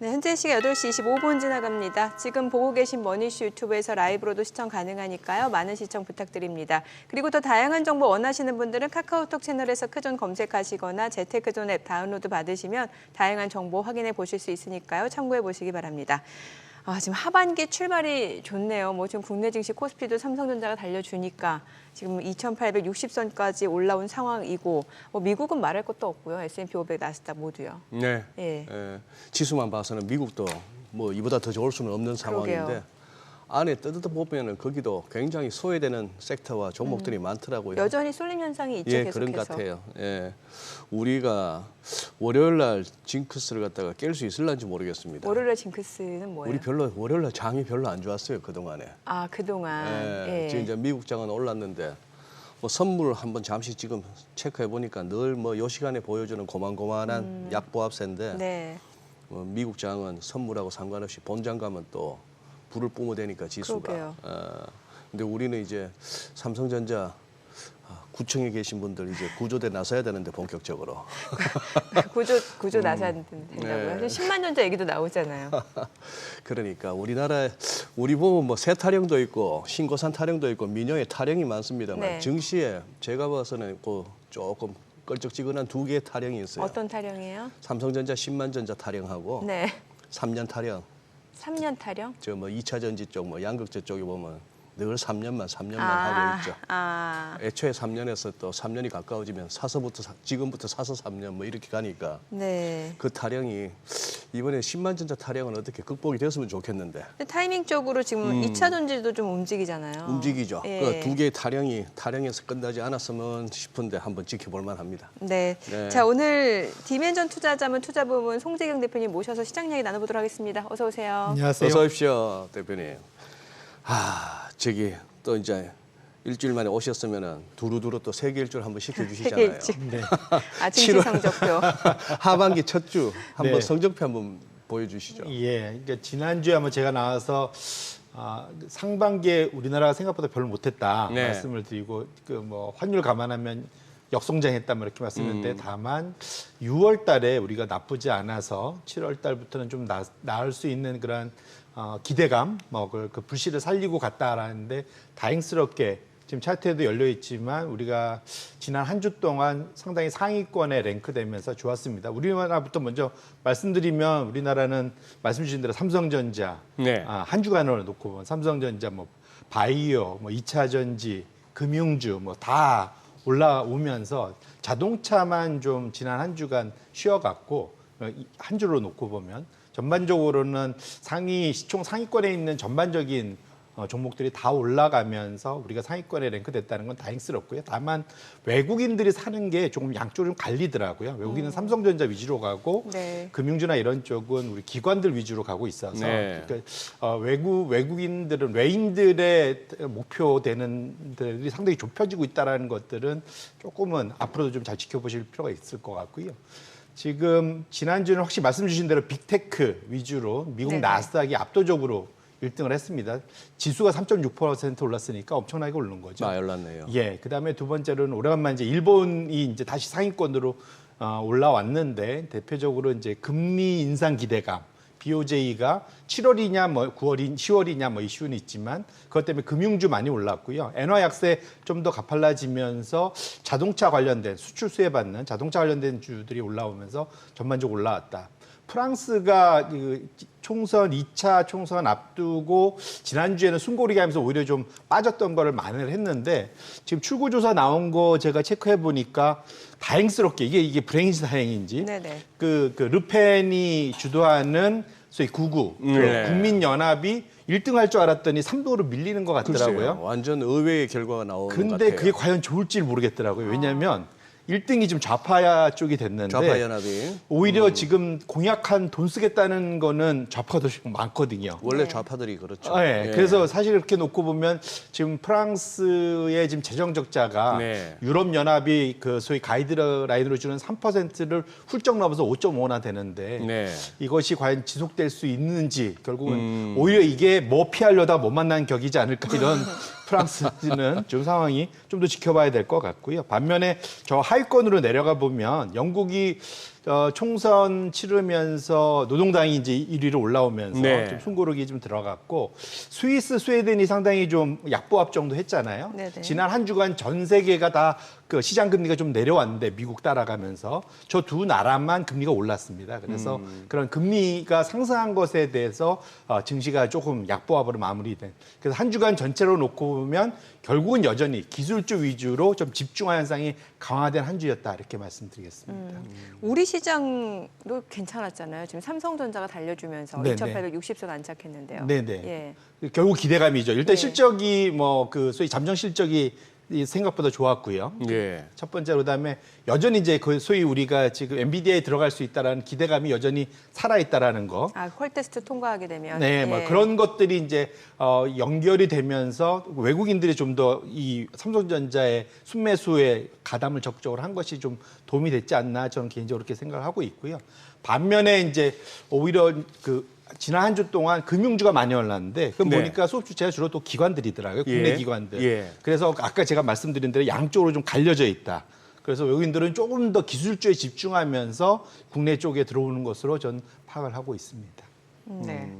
네, 현재 시각 8시 25분 지나갑니다. 지금 보고 계신 머니쇼 유튜브에서 라이브로도 시청 가능하니까요. 많은 시청 부탁드립니다. 그리고 더 다양한 정보 원하시는 분들은 카카오톡 채널에서 크존 검색하시거나 재테크존 앱 다운로드 받으시면 다양한 정보 확인해 보실 수 있으니까요. 참고해 보시기 바랍니다. 지금 하반기 출발이 좋네요. 뭐 지금 국내 증시 코스피도 삼성전자가 달려주니까 지금 2,860선까지 올라온 상황이고 미국은 말할 것도 없고요. S&P 500, 나스닥 모두요. 네. 예. 지수만 봐서는 미국도 뭐 이보다 더 좋을 수는 없는 상황인데 그러게요. 안에 뜯어다 보면은 거기도 굉장히 소외되는 섹터와 종목들이 많더라고요. 여전히 쏠림 현상이 있죠. 예, 계속해서. 그런 것 같아요. 예, 우리가 월요일 날 징크스를 갖다가 깰 수 있을런지 모르겠습니다. 월요일에 징크스는 뭐예요? 우리 월요일 날 장이 별로 안 좋았어요, 그동안에. 그동안. 예, 예. 지금 이제 미국 장은 올랐는데 뭐 선물 한번 잠시 지금 체크해 보니까 늘 뭐 요 시간에 보여주는 고만고만한 약보합세인데 네. 미국 장은 선물하고 상관없이 본장 가면 또 불을 뿜어대니까 지수가. 그러게요. 근데 우리는 이제 삼성전자 구청에 계신 분들 이제 구조대 나서야 되는데 본격적으로. 구조 나서야 된다고요? 네. 10만 전자 얘기도 나오잖아요. 그러니까 우리 보면 뭐 세타령도 있고 신고산 타령도 있고 민영의 타령이 많습니다만 네. 증시에 제가 봐서는 그 조금 껄쩍지근한 두 개의 타령이 있어요. 어떤 타령이에요? 삼성전자 10만 전자 타령하고 네. 3년 타령. 3년 타령? 저 뭐 2차 전지 쪽, 뭐 양극재 쪽에 보면 늘 3년만 하고 있죠. 애초에 3년에서 또 3년이 가까워지면 지금부터 사서 3년 뭐 이렇게 가니까 네. 그 타령이 이번에 10만 전자 타령은 어떻게 극복이 됐으면 좋겠는데. 근데 타이밍적으로 지금 2차 전지도 좀 움직이잖아요. 움직이죠. 예. 그 두 개의 타령에서 끝나지 않았으면 싶은데 한번 지켜볼 만합니다. 네. 네. 자, 오늘 디멘전 투자자문 투자부문 송재경 대표님 모셔서 시장 이야기 나눠보도록 하겠습니다. 어서 오세요. 안녕하세요. 어서 오십시오, 대표님. 저기 또 이제 일주일 만에 오셨으면은 두루두루 또 세계 일주를 한번 시켜주시잖아요. 세계 일주. 네. 증시 성적표. 하반기 첫 주 한번 네. 성적표 한번 보여주시죠. 예, 그러니까 지난주에 한번 제가 나와서 상반기에 우리나라가 생각보다 별로 못했다 네. 말씀을 드리고 그 뭐 환율 감안하면 역성장했다 뭐 이렇게 말씀했는데 다만 6월 달에 우리가 나쁘지 않아서 7월 달부터는 좀 나을 수 있는 그런 기대감, 뭐 그 불씨를 살리고 갔다라는데 다행스럽게 지금 차트에도 열려 있지만 우리가 지난 한 주 동안 상당히 상위권에 랭크되면서 좋았습니다. 우리나라부터 먼저 말씀드리면 우리나라는 말씀 주신 대로 삼성전자 네. 한 주간으로 놓고 보면 삼성전자 뭐 바이오, 뭐 2차 전지, 금융주 뭐 다 올라오면서 자동차만 좀 지난 한 주간 쉬어갔고 한 주로 놓고 보면 전반적으로는 시총 상위권에 있는 전반적인 종목들이 다 올라가면서 우리가 상위권에 랭크됐다는 건 다행스럽고요. 다만 외국인들이 사는 게 조금 양쪽으로 좀 갈리더라고요. 외국인은 삼성전자 위주로 가고 네. 금융주나 이런 쪽은 우리 기관들 위주로 가고 있어서 네. 그러니까 외국인들은 외인들의 목표되는 들이 상당히 좁혀지고 있다는 것들은 조금은 앞으로도 좀 잘 지켜보실 필요가 있을 것 같고요. 지금 지난주는 확실히 말씀 주신 대로 빅테크 위주로 미국 네네. 나스닥이 압도적으로 1등을 했습니다. 지수가 3.6% 올랐으니까 엄청나게 오른 거죠. 열났네요. 예, 그다음에 두 번째로는 오래간만에 이제 일본이 이제 다시 상위권으로 올라왔는데 대표적으로 이제 금리 인상 기대감. BOJ가 7월이냐 뭐 10월이냐 뭐 이슈는 있지만 그것 때문에 금융주 많이 올랐고요. 엔화 약세 좀 더 가팔라지면서 자동차 관련된 수출 수혜받는 자동차 관련된 주들이 올라오면서 전반적으로 올라왔다. 프랑스가 총선 2차 총선 앞두고 지난주에는 숨고르기 하면서 오히려 좀 빠졌던 거를 만회를 했는데 지금 출구조사 나온 거 제가 체크해 보니까 다행스럽게 이게 불행인지 다행인지 네네. 그 르펜이 주도하는 소위 구구 네. 국민연합이 1등 할 줄 알았더니 3등으로 밀리는 것 같더라고요. 글쎄요. 완전 의외의 결과가 나오는 것 근데 같아요. 그게 과연 좋을지 모르겠더라고요. 왜냐하면 1등이 지금 좌파 쪽이 됐는데 좌파 연합이 오히려 지금 공약한 돈 쓰겠다는 거는 좌파도 좀 많거든요. 원래 네. 좌파들이 그렇죠. 네. 예. 그래서 사실 이렇게 놓고 보면 지금 프랑스의 지금 재정 적자가 네. 유럽 연합이 그 소위 가이드라인으로 주는 3%를 훌쩍 넘어서 5.5나 되는데 네. 이것이 과연 지속될 수 있는지 결국은 오히려 이게 뭐 피하려다 못 만난 격이지 않을까 이런 프랑스는 좀 상황이 좀 더 지켜봐야 될 것 같고요. 반면에 저 하위권으로 내려가 보면 영국이 총선 치르면서 노동당이 이제 1위로 올라오면서 네. 좀 숨고르기 좀 들어갔고 스위스, 스웨덴이 상당히 좀 약보합 정도 했잖아요. 네네. 지난 한 주간 전 세계가 다 그 시장 금리가 좀 내려왔는데 미국 따라가면서 저 두 나라만 금리가 올랐습니다. 그래서 그런 금리가 상승한 것에 대해서 증시가 조금 약보합으로 마무리된. 그래서 한 주간 전체로 놓고 보면 결국은 여전히 기술주 위주로 좀 집중화 현상이 강화된 한 주였다 이렇게 말씀드리겠습니다. 우리 시장도 괜찮았잖아요. 지금 삼성전자가 달려주면서 네네. 2,860선 안착했는데요. 네네. 예. 결국 기대감이죠. 일단 네. 실적이 뭐 그 소위 잠정 실적이 생각보다 좋았고요. 예. 첫 번째로 그다음에 여전히 이제 그 소위 우리가 지금 엔비디아에 들어갈 수 있다라는 기대감이 여전히 살아 있다라는 거. 아, 퀄 테스트 통과하게 되면. 네, 뭐 예. 그런 것들이 이제 연결이 되면서 외국인들이 좀 더 이 삼성전자의 순매수에 가담을 적극적으로 한 것이 좀 도움이 됐지 않나 저는 개인적으로 그렇게 생각을 하고 있고요. 반면에 이제 오히려 그 지난 한 주 동안 금융주가 많이 올랐는데 그럼 네. 보니까 수급 주체가 주로 또 기관들이더라고요. 국내 예. 기관들. 예. 그래서 아까 제가 말씀드린 대로 양쪽으로 좀 갈려져 있다. 그래서 외국인들은 조금 더 기술주에 집중하면서 국내 쪽에 들어오는 것으로 전 파악을 하고 있습니다. 네.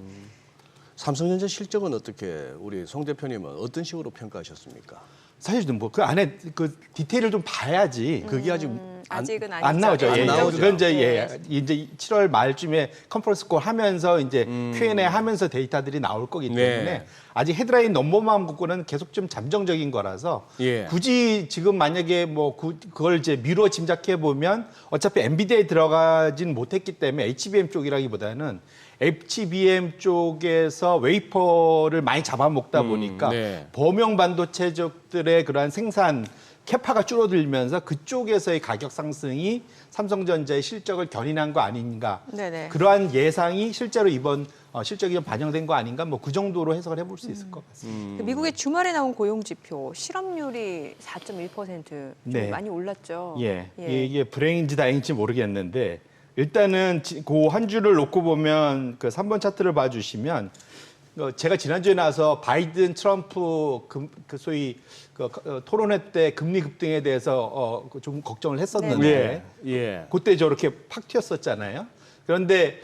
삼성전자 실적은 어떻게 우리 송 대표님은 어떤 식으로 평가하셨습니까? 사실 뭐 그 안에 그 디테일을 좀 봐야지 그게 아직 아직은 안 아니죠. 나오죠. 안 예. 나오죠. 그건 이제 예. 이제 7월 말쯤에 컨퍼런스 콜 하면서 이제 Q&A 하면서 데이터들이 나올 거기 때문에 네. 아직 헤드라인 넘버만 보고는 계속 좀 잠정적인 거라서 예. 굳이 지금 만약에 뭐 그걸 이제 미뤄 짐작해 보면 어차피 엔비디아에 들어가진 못했기 때문에 HBM 쪽이라기보다는 HBM 쪽에서 웨이퍼를 많이 잡아먹다 보니까 네. 범용 반도체족들의 그러한 생산 캐파가 줄어들면서 그쪽에서의 가격 상승이 삼성전자의 실적을 견인한 거 아닌가. 네네. 그러한 예상이 실제로 이번 실적이 좀 반영된 거 아닌가. 뭐 그 정도로 해석을 해볼 수 있을 것 같습니다. 미국의 주말에 나온 고용지표 실업률이 4.1% 좀 네. 많이 올랐죠. 예. 이게 불행인지 다행인지 모르겠는데 일단은 그 한 주를 놓고 보면 그 3번 차트를 봐주시면 제가 지난주에 나와서 바이든 트럼프 그 소위 토론회 때 금리 급등에 대해서 좀 걱정을 했었는데 예. 그때 저렇게 팍 튀었었잖아요. 그런데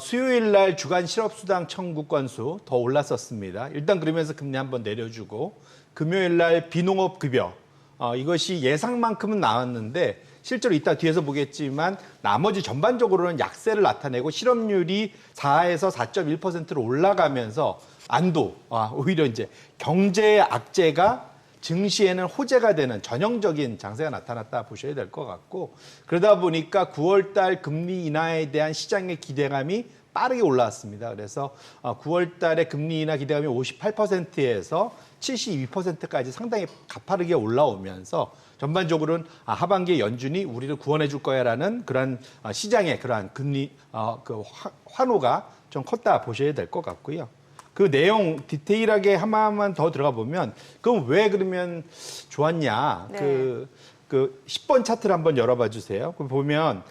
수요일 날 주간 실업수당 청구 건수 더 올랐었습니다. 일단 그러면서 금리 한번 내려주고 금요일 날 비농업 급여 이것이 예상만큼은 나왔는데 실제로 이따 뒤에서 보겠지만 나머지 전반적으로는 약세를 나타내고 실업률이 4에서 4.1%로 올라가면서 안도 오히려 이제 경제 악재가 증시에는 호재가 되는 전형적인 장세가 나타났다 보셔야 될 것 같고 그러다 보니까 9월 달 금리 인하에 대한 시장의 기대감이 빠르게 올라왔습니다. 그래서 9월 달에 금리 인하 기대감이 58%에서 72%까지 상당히 가파르게 올라오면서 전반적으로는 하반기에 연준이 우리를 구원해 줄 거야라는 그런 시장의 그러한 금리 그 환호가 좀 컸다 보셔야 될 것 같고요. 그 내용 디테일하게 하나만 더 들어가 보면 그럼 왜 그러면 좋았냐? 네. 그 10번 차트를 한번 열어봐 주세요. 그 보면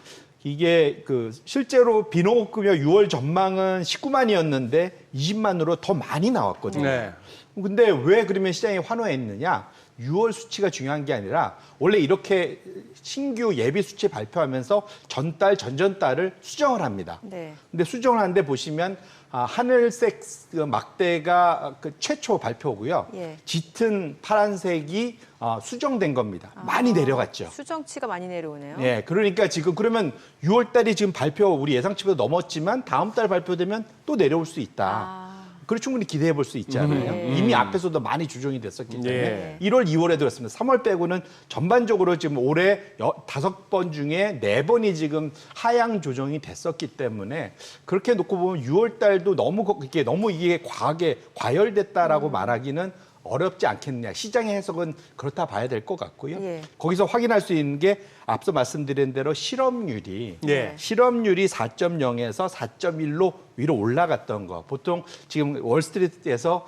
이게 그 실제로 비농업급여 6월 전망은 19만이었는데 20만으로 더 많이 나왔거든요. 네. 근데 왜 그러면 시장이 환호했느냐? 6월 수치가 중요한 게 아니라 원래 이렇게 신규 예비 수치 발표하면서 전달, 전전달을 수정을 합니다. 네. 근데 수정을 하는데 보시면 하늘색 그 막대가 그 최초 발표고요. 예. 짙은 파란색이 수정된 겁니다. 많이 내려갔죠. 수정치가 많이 내려오네요. 예, 그러니까 지금 그러면 6월 달이 지금 발표 우리 예상치보다 넘었지만 다음 달 발표되면 또 내려올 수 있다. 그걸 충분히 기대해 볼 수 있잖아요. 이미 앞에서도 많이 조정이 됐었기 때문에 1월, 2월에도 그렇습니다. 3월 빼고는 전반적으로 지금 올해 5번 중에 4번이 지금 하향 조정이 됐었기 때문에 그렇게 놓고 보면 6월 달도 너무 이게 과하게 과열됐다라고 말하기는 어렵지 않겠느냐. 시장의 해석은 그렇다 봐야 될 것 같고요. 예. 거기서 확인할 수 있는 게 앞서 말씀드린 대로 실업률이 예. 실업률이 4.0에서 4.1로 위로 올라갔던 거. 보통 지금 월스트리트에서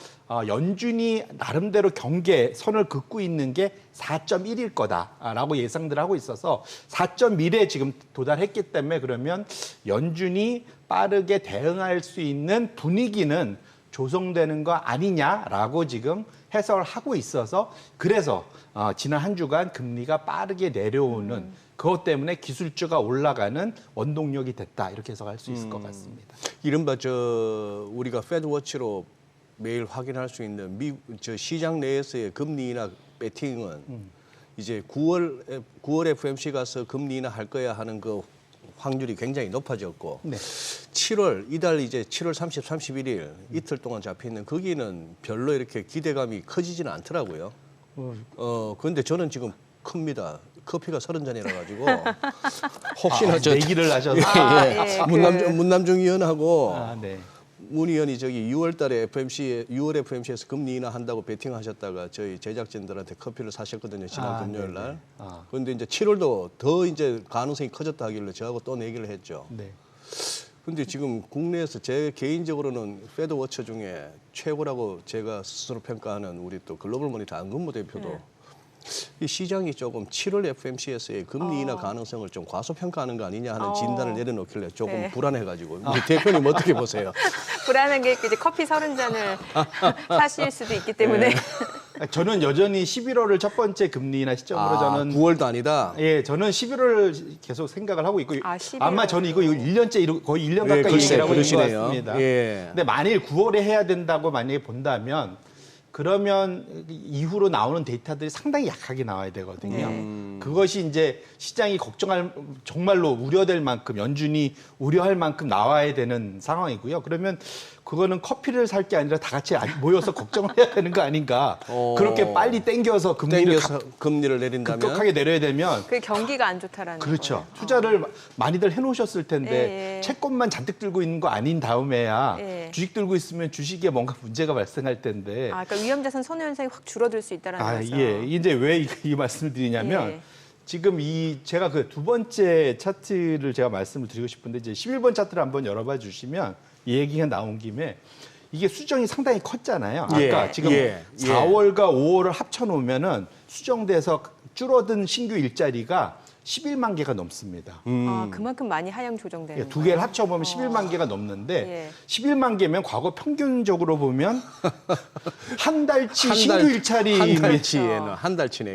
연준이 나름대로 경계 선을 긋고 있는 게 4.1일 거다라고 예상들 하고 있어서 4.1에 지금 도달했기 때문에 그러면 연준이 빠르게 대응할 수 있는 분위기는 조성되는 거 아니냐라고 지금 해석을 하고 있어서 그래서 지난 한 주간 금리가 빠르게 내려오는 그것 때문에 기술주가 올라가는 원동력이 됐다 이렇게 해석할 수 있을 것 같습니다. 이른바 우리가 페드워치로 매일 확인할 수 있는 시장 내에서의 금리 인하 배팅은 이제 9월 FMC 가서 금리 인하 할 거야 하는 그 확률이 굉장히 높아졌고 네. 7월 이달 이제 7월 30, 31일 이틀 동안 잡혀 있는 거기는 별로 이렇게 기대감이 커지지는 않더라고요. 그런데 저는 지금 큽니다. 커피가 30잔이라 가지고 혹시나 내기를 하셔서 문남중 의원하고 네. 문 의원이 6월 FMC에서 금리 인하 한다고 베팅하셨다가 저희 제작진들한테 커피를 사셨거든요. 지난 금요일 날. 그런데 이제 7월도 더 이제 가능성이 커졌다 하길래 저하고 또 내기를 했죠. 네. 근데 지금 국내에서 제 개인적으로는 페드워처 중에 최고라고 제가 스스로 평가하는 우리 또 글로벌 모니터 안근무 대표도 이 시장이 조금 7월 FMC에서의 금리 인하 가능성을 좀 과소평가하는 거 아니냐 하는 진단을 내려놓길래 조금 불안해가지고 우리 대표님 어떻게 보세요? 불안한 게 이제 커피 30잔을 사실 수도 있기 때문에. 저는 여전히 11월을 첫 번째 금리 인하 시점으로 저는 9월도 아니다. 예, 저는 11월을 계속 생각을 하고 있고 11월. 아마 저는 이거 1년째 거의 1년 가까이 얘기를 하고 있는 것 같습니다. 예. 근데 만일 9월에 해야 된다고 만약에 본다면 그러면 이후로 나오는 데이터들이 상당히 약하게 나와야 되거든요. 그것이 이제 시장이 걱정할 정말로 우려될 만큼 연준이 우려할 만큼 나와야 되는 상황이고요. 그러면 그거는 커피를 살 게 아니라 다 같이 모여서 걱정을 해야 되는 거 아닌가. 그렇게 빨리 땡겨서 금리를 내린다면 급격하게 내려야 되면 그 경기가 안 좋다라는 그렇죠. 거예요. 투자를 많이들 해놓으셨을 텐데 예. 채권만 잔뜩 들고 있는 거 아닌 다음에야 예. 주식 들고 있으면 주식에 뭔가 문제가 발생할 텐데. 그러니까 위험자산 선호 현상이 확 줄어들 수 있다라는 거죠. 예. 이제 왜 이 말씀을 드리냐면 예. 지금 제가 그 두 번째 차트를 제가 말씀을 드리고 싶은데 이제 11번 차트를 한번 열어봐 주시면 이 얘기가 나온 김에 이게 수정이 상당히 컸잖아요. 아까 지금 4월과 5월을 합쳐놓으면은 수정돼서 줄어든 신규 일자리가 11만 개가 넘습니다. 그만큼 많이 하향 조정되는 두 개를 합쳐보면 11만 개가 넘는데 예. 11만 개면 과거 평균적으로 보면 한 달치 신규 일자리 한 달치네요.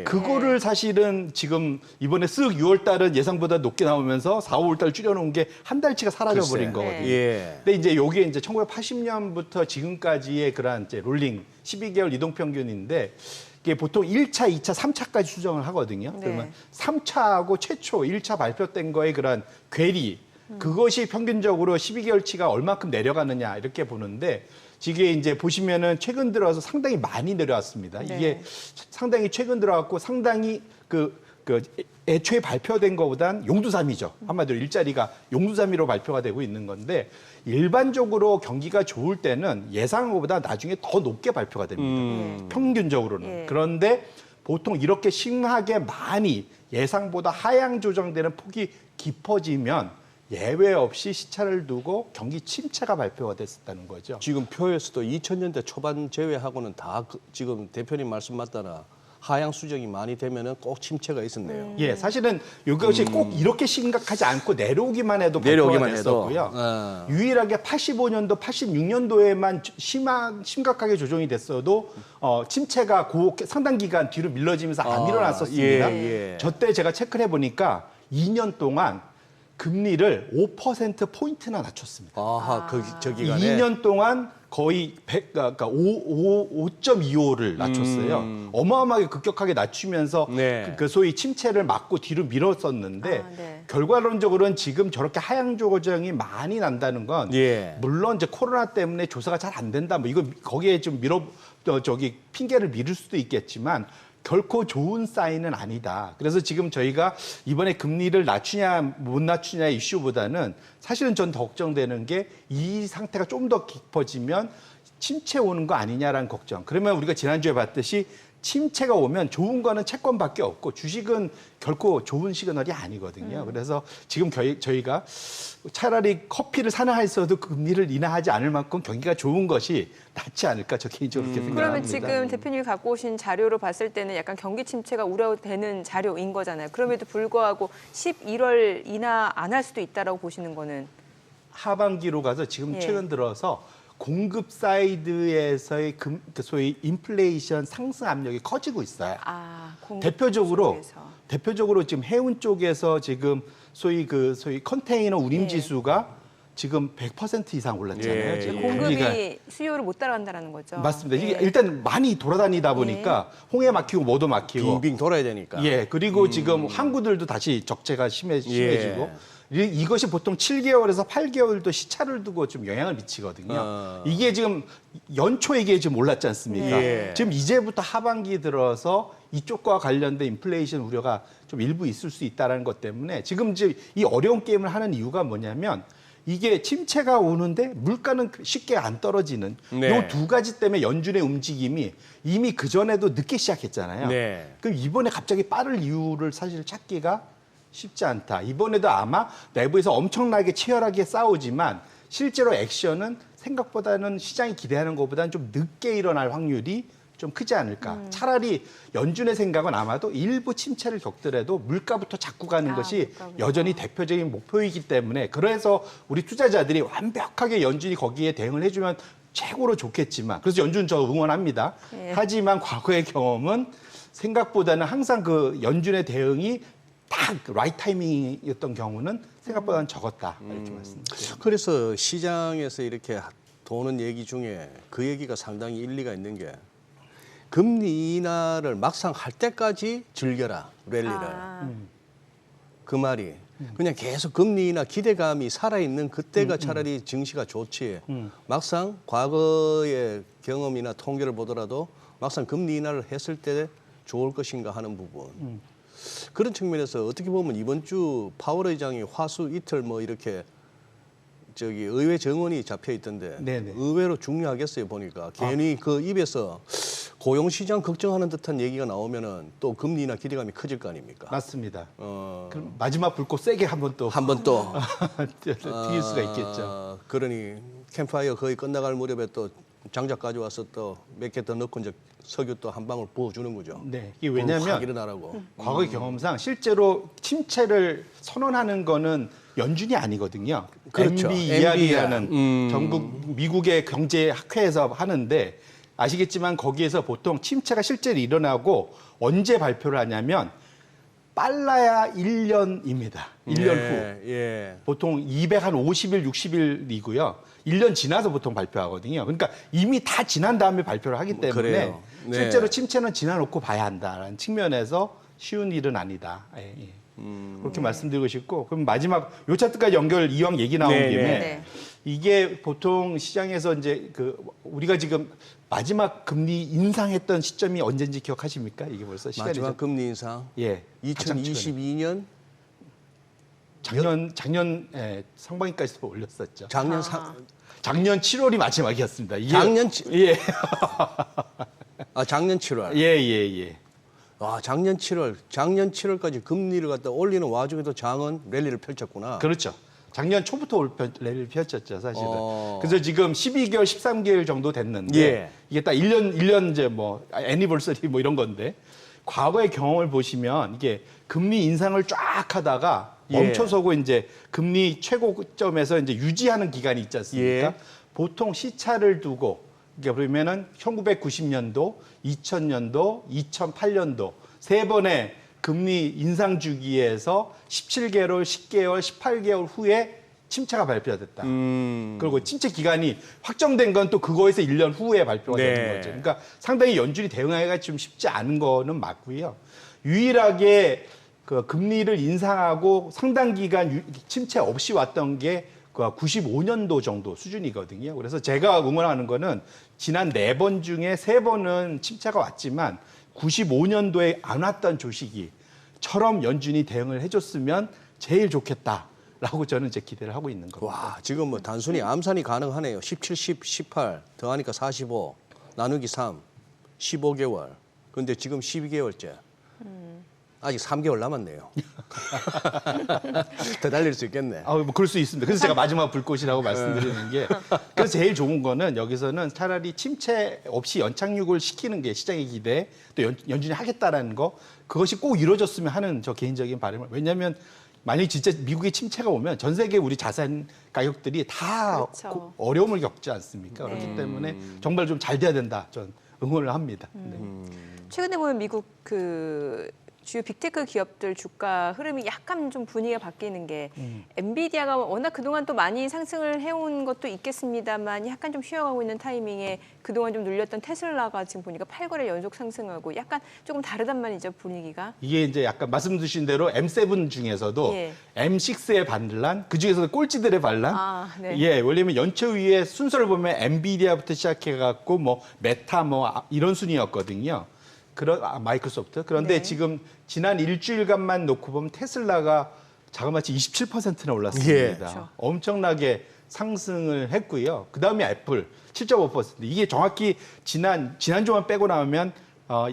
그거를 사실은 지금 이번에 쓱 6월 달은 예상보다 높게 나오면서 4, 5월 달 줄여놓은 게 한 달치가 사라져버린 거거든요. 예. 근데 이제 요게 이제 1980년부터 지금까지의 그런 이제 롤링 12개월 이동평균인데 이게 보통 1차, 2차, 3차까지 수정을 하거든요. 네. 그러면 3차하고 최초 1차 발표된 거의 그런 괴리 그것이 평균적으로 12개월치가 얼마큼 내려가느냐 이렇게 보는데 이게 이제 보시면은 최근 들어서 상당히 많이 내려왔습니다. 네. 이게 상당히 최근 들어왔고 상당히 애초에 발표된 것보단 용두삼이죠. 한마디로 일자리가 용두삼이로 발표가 되고 있는 건데 일반적으로 경기가 좋을 때는 예상한 것보다 나중에 더 높게 발표가 됩니다. 평균적으로는. 예. 그런데 보통 이렇게 심하게 많이 예상보다 하향 조정되는 폭이 깊어지면 예외 없이 시차를 두고 경기 침체가 발표가 됐었다는 거죠. 지금 표에서도 2000년대 초반 제외하고는 다 지금 대표님 말씀 맞다나 하향 수정이 많이 되면은 꼭 침체가 있었네요. 예, 사실은 이것이 꼭 이렇게 심각하지 않고 내려오기만 해도 내려오기만 발표가 됐었고요. 해도. 유일하게 85년도, 86년도에만 심각하게 조정이 됐어도 침체가 상당 기간 뒤로 밀려지면서 안 일어났었습니다. 예. 저때 제가 체크를 해보니까 2년 동안 금리를 5%포인트나 낮췄습니다. 저 기간에 2년 동안 거의 5.25를 낮췄어요. 어마어마하게 급격하게 낮추면서 네. 그 소위 침체를 막고 뒤로 밀었었는데 네. 결과론적으로는 지금 저렇게 하향 조정이 많이 난다는 건 물론 이제 코로나 때문에 조사가 잘 안 된다. 뭐 이거 거기에 좀 핑계를 미룰 수도 있겠지만 결코 좋은 사인은 아니다. 그래서 지금 저희가 이번에 금리를 낮추냐 못 낮추냐 이슈보다는 사실은 전 더 걱정되는 게 이 상태가 좀 더 깊어지면 침체 오는 거 아니냐라는 걱정. 그러면 우리가 지난주에 봤듯이 침체가 오면 좋은 거는 채권밖에 없고 주식은 결코 좋은 시그널이 아니거든요. 그래서 지금 저희가 차라리 커피를 사나 했어도 금리를 인하하지 않을 만큼 경기가 좋은 것이 낫지 않을까 저 개인적으로 그렇게 생각합니다. 그러면 지금 대표님이 갖고 오신 자료로 봤을 때는 약간 경기 침체가 우려되는 자료인 거잖아요. 그럼에도 불구하고 11월 인하 안 할 수도 있다라고 보시는 거는 하반기로 가서 지금 최근 들어서 공급 사이드에서의 소위 인플레이션 상승 압력이 커지고 있어요. 공급 대표적으로 쪽에서. 지금 해운 쪽에서 지금 소위 컨테이너 운임 예. 지수가 지금 100% 이상 올랐잖아요. 예, 지금 예. 공급이 그러니까 수요를 못 따라간다는 거죠. 맞습니다. 이게 예. 일단 많이 돌아다니다 보니까 홍해 막히고 뭐도 막히고 빙빙 돌아야 되니까. 예, 그리고 지금 항구들도 다시 적재가 심해지고 이것이 보통 7개월에서 8개월도 시차를 두고 좀 영향을 미치거든요. 이게 지금 연초에 이게 지금 올랐지 않습니까? 예. 지금 이제부터 하반기 들어서 이쪽과 관련된 인플레이션 우려가 좀 일부 있을 수 있다는 것 때문에 지금 이제 이 어려운 게임을 하는 이유가 뭐냐면 이게 침체가 오는데 물가는 쉽게 안 떨어지는 네. 요 두 가지 때문에 연준의 움직임이 이미 그전에도 늦게 시작했잖아요. 네. 그럼 이번에 갑자기 빠를 이유를 사실 찾기가 쉽지 않다. 이번에도 아마 내부에서 엄청나게 치열하게 싸우지만 실제로 액션은 생각보다는 시장이 기대하는 것보다는 좀 늦게 일어날 확률이 좀 크지 않을까. 차라리 연준의 생각은 아마도 일부 침체를 겪더라도 물가부터 잡고 가는 것이 물가부터. 여전히 대표적인 목표이기 때문에 그래서 우리 투자자들이 완벽하게 연준이 거기에 대응을 해주면 최고로 좋겠지만 그래서 연준 저 응원합니다. 예. 하지만 과거의 경험은 생각보다는 항상 그 연준의 대응이 딱 라이트 타이밍이었던 경우는 생각보다는 적었다. 이렇게 말씀드립니다. 그래서 시장에서 이렇게 도는 얘기 중에 그 얘기가 상당히 일리가 있는 게 금리 인하를 막상 할 때까지 즐겨라 랠리를. 그 말이 그냥 계속 금리 인하 기대감이 살아있는 그때가 차라리 증시가 좋지. 막상 과거의 경험이나 통계를 보더라도 막상 금리 인하를 했을 때 좋을 것인가 하는 부분. 그런 측면에서 어떻게 보면 이번 주 파월 의장이 화수 이틀 뭐 이렇게 저기 의회 정원이 잡혀 있던데 네네. 의외로 중요하겠어요 보니까 괜히 그 입에서 고용 시장 걱정하는 듯한 얘기가 나오면은 또 금리 인하 기대감이 커질 거 아닙니까? 맞습니다. 그럼 마지막 불꽃 세게 한번 또 한 번 또 튀길 수가 있겠죠. 그러니 캠프파이어 거의 끝나갈 무렵에 또 장작 가져와서 또 몇 개 더 넣고 이제 석유 또 한 방울 부어주는 거죠. 네, 이게 왜냐하면 확 일어나라고. 과거의 경험상 실제로 침체를 선언하는 거는 연준이 아니거든요. 그렇죠. MB 이야기하는 전국 미국의 경제 학회에서 하는데 아시겠지만 거기에서 보통 침체가 실제로 일어나고 언제 발표를 하냐면 빨라야 1년입니다. 1년 후. 예. 보통 250일, 60일이고요. 1년 지나서 보통 발표하거든요. 그러니까 이미 다 지난 다음에 발표를 하기 때문에 그래요. 네. 실제로 침체는 지나놓고 봐야 한다라는 측면에서 쉬운 일은 아니다. 예, 예. 그렇게 말씀드리고 싶고 그럼 마지막 요 차트까지 연결 이왕 얘기 나온 네, 김에 네. 이게 보통 시장에서 이제 그 우리가 지금 마지막 금리 인상했던 시점이 언제인지 기억하십니까? 이게 벌써 시간이 마지막 좀- 금리 인상 예, 가장 최근에. 2022년 작년 상반기까지 올렸었죠. 작년 7월이 마지막이었습니다. 이게 작년 예. 작년 7월. 예. 작년 7월까지 금리를 갖다 올리는 와중에도 장은 랠리를 펼쳤구나. 그렇죠. 작년 초부터 랠리를 펼쳤죠, 사실은. 어. 그래서 지금 12개월, 13개월 정도 됐는데 예. 이게 딱 1년 이제 뭐 애니버서리 뭐 이런 건데 과거의 경험을 보시면 이게 금리 인상을 쫙 하다가 예. 멈춰서고 이제 금리 최고점에서 이제 유지하는 기간이 있지 않습니까? 예. 보통 시차를 두고 이게 그러면은 1990년도, 2000년도, 2008년도 세 번의 금리 인상 주기에서 17개월, 10개월, 18개월 후에 침체가 발표됐다. 그리고 침체 기간이 확정된 건 또 그거에서 1년 후에 발표가 네. 되는 거죠. 그러니까 상당히 연준이 대응하기가 좀 쉽지 않은 거는 맞고요. 유일하게 그 금리를 인상하고 상당 기간 침체 없이 왔던 게 그 95년도 정도 수준이거든요. 그래서 제가 응원하는 거는 지난 4번 중에 3번은 침체가 왔지만 95년도에 안 왔던 조시기처럼 연준이 대응을 해줬으면 제일 좋겠다라고 저는 이제 기대를 하고 있는 겁니다. 와, 지금 뭐 단순히 암산이 가능하네요. 17, 10, 18 더하니까 45 나누기 3 15개월. 근데 지금 12개월째. 아직 3개월 남았네요. 더 달릴 수 있겠네. 뭐 그럴 수 있습니다. 그래서 제가 마지막 불꽃이라고 말씀드리는 게 그래서 제일 좋은 거는 여기서는 차라리 침체 없이 연착륙을 시키는 게 시장의 기대 또 연준이 하겠다라는 거 그것이 꼭 이루어졌으면 하는 저 개인적인 바람을 왜냐하면 만약 진짜 미국의 침체가 오면 전 세계 우리 자산 가격들이 다 그렇죠. 어려움을 겪지 않습니까? 그렇기 때문에 정말 좀 잘 돼야 된다. 전 응원을 합니다. 네. 최근에 보면 미국 그 주요 빅테크 기업들 주가 흐름이 약간 좀 분위기가 바뀌는 게 엔비디아가 워낙 그동안 또 많이 상승을 해온 것도 있겠습니다만 약간 좀 쉬어가고 있는 타이밍에 그동안 좀 눌렸던 테슬라가 지금 보니까 8거래 연속 상승하고 약간 조금 다르단 말이죠, 분위기가. 이게 이제 약간 말씀 주신 대로 M7 중에서도 예. M6의 반란, 그 중에서도 꼴찌들의 반란. 아, 네. 예, 원래는 연초 위에 순서를 보면 엔비디아부터 시작해갖고 뭐 메타 이런 순이었거든요. 마이크로소프트. 그런데 네. 지금 지난 일주일간만 놓고 보면 테슬라가 자그마치 27%나 올랐습니다. 예. 그렇죠. 엄청나게 상승을 했고요. 그 다음에 애플 7.5%. 이게 정확히 지난주만 빼고 나오면